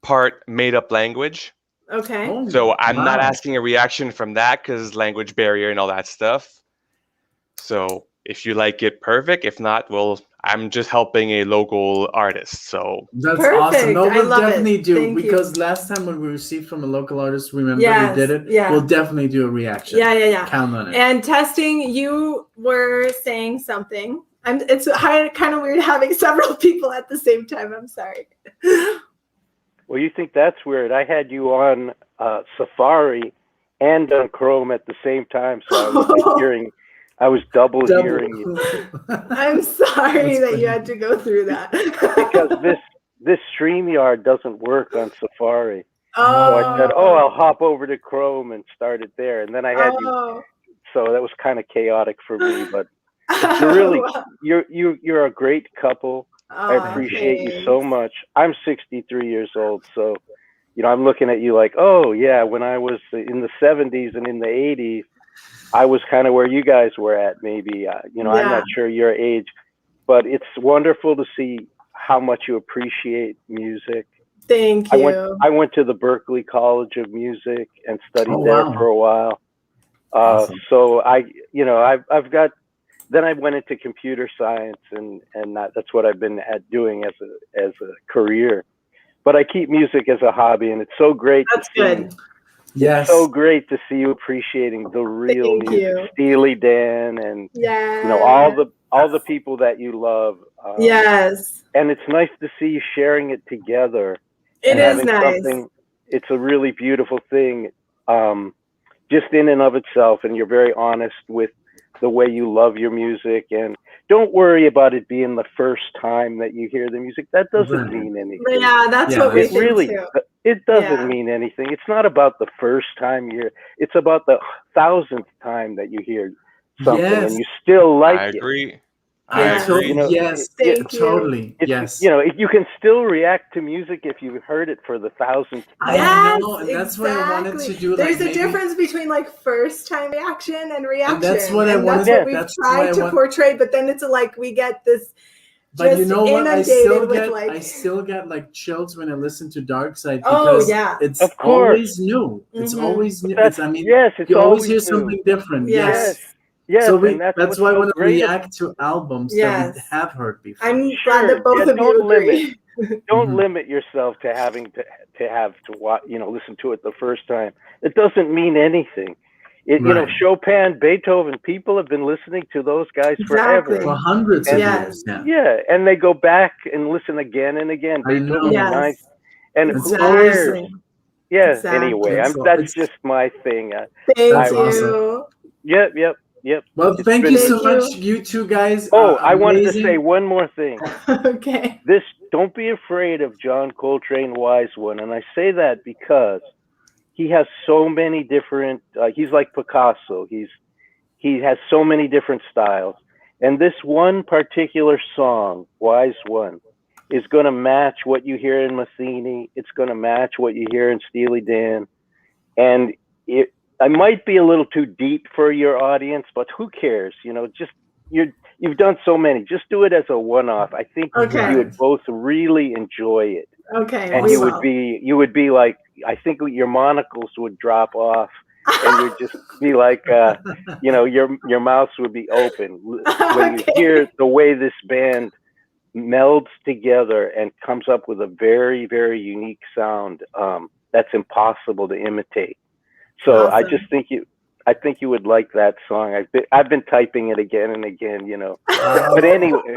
part made up language. Okay. Oh, So I'm not wow. asking a reaction from that because language barrier and all that stuff. So if you like it, perfect. If not, well, I'm just helping a local artist. So That's Perfect. awesome. No, I we'll love it. definitely do Thank you. because last time when we received from a local artist, remember Yes, we did it. yeah. We'll definitely do a reaction. Yeah. Count on it. And testing, you were saying something. It's kind of weird having several people at the same time. I'm sorry. Well, you think that's weird. I had you on Safari and on Chrome at the same time, so I was I was double hearing you. I'm sorry That's that funny. you had to go through that. Because this StreamYard doesn't work on Safari. So Oh, I said, I'll hop over to Chrome and start it there. And then I had you, so that was kind of chaotic for me. But you're really, you're a great couple. I appreciate you so much. I'm 63 years old, so I'm looking at you like, oh yeah, when I was in the 70s and in the 80s, I was kind of where you guys were at. Maybe I'm not sure your age, but it's wonderful to see how much you appreciate music. Thank you. I went to the Berklee College of Music and studied Oh, there wow. for a while. Awesome. So I've got. Then I went into computer science, and that's what I've been doing as a career. But I keep music as a hobby, and it's so great. That's good. Yes. So great to see you appreciating the real Thank music, you. Steely Dan, and all the people that you love. Yes. And it's nice to see you sharing it together. It and is having nice. something. It's a really beautiful thing, just in and of itself. And you're very honest with the way you love your music, and don't worry about it being the first time that you hear the music. That doesn't mean anything. Yeah, that's what we It think really, too. it doesn't Yeah. mean anything. It's not about the first time you hear. It's about the 1,000th time that you hear something Yes. and you still like I it. agree. Yes, totally. Yes, you can still react to music if you've heard it for the 1,000th time. I know, and that's what I wanted to do. There's a difference between like first time reaction and reaction, and that's what I wanted. That's what we've tried to portray. But then it's like we get this. But you know what? I still get like chills when I listen to Dark Side because it's always new. It's always new. You always hear something different. Yes. So that's why I want to react to albums that we have heard before. I'm glad that both of you agree. Don't limit yourself to having to watch, listen to it the first time. It doesn't mean anything. Chopin, Beethoven, people have been listening to those guys forever. For hundreds of years. Yeah, and they go back and listen again and again. Beethoven, and who cares? Yeah. Anyway, that's just my thing. Thank you. Yep. Well, thank you so much, you two guys. I wanted to say one more thing. Okay. Don't be afraid of John Coltrane Wise One. And I say that because he has so many different, he's like Picasso. He has so many different styles. And this one particular song, Wise One, is going to match what you hear in Matheny. It's going to match what you hear in Steely Dan. And I might be a little too deep for your audience, but who cares? You've done so many. Just do it as a one-off. I think you would both really enjoy it. Okay. And you would be like, I think your monocles would drop off, and you'd just be like, your mouth would be open when you hear the way this band melds together and comes up with a very, very unique sound that's impossible to imitate. So I just think I think you would like that song. I've been typing it again and again, But anyway.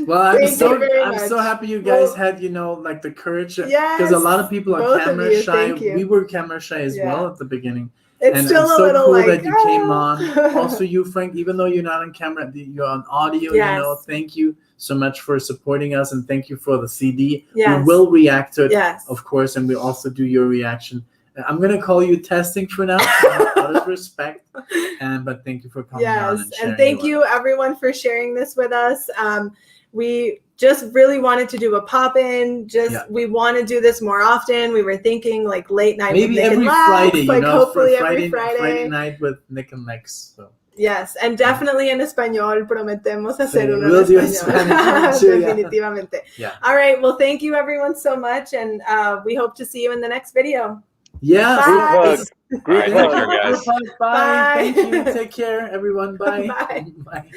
Well, I'm so happy you guys had, like the courage. Because a lot of people are camera shy. We were camera shy as well at the beginning. It's still a little cool that you came on. Also, you, Frank, even though you're not on camera, you're on audio. Thank you so much for supporting us, and thank you for the CD. We will react to it, of course, and we'll also do your reaction. I'm gonna call you Testing for now, out of respect. But thank you for coming on and sharing. And thank you everyone for sharing this with us. We just really wanted to do a pop-in. We want to do this more often. We were thinking like late night. Maybe every Friday, hopefully every Friday night with NicknLex. So. Yes, and definitely en español. Prometemos hacer uno en español. Definitivamente. All right. Well, thank you everyone so much, and we hope to see you in the next video. Yeah. Bye. All right, take care, guys. Bye. Thank you. Take care, everyone. Bye. Bye. Bye.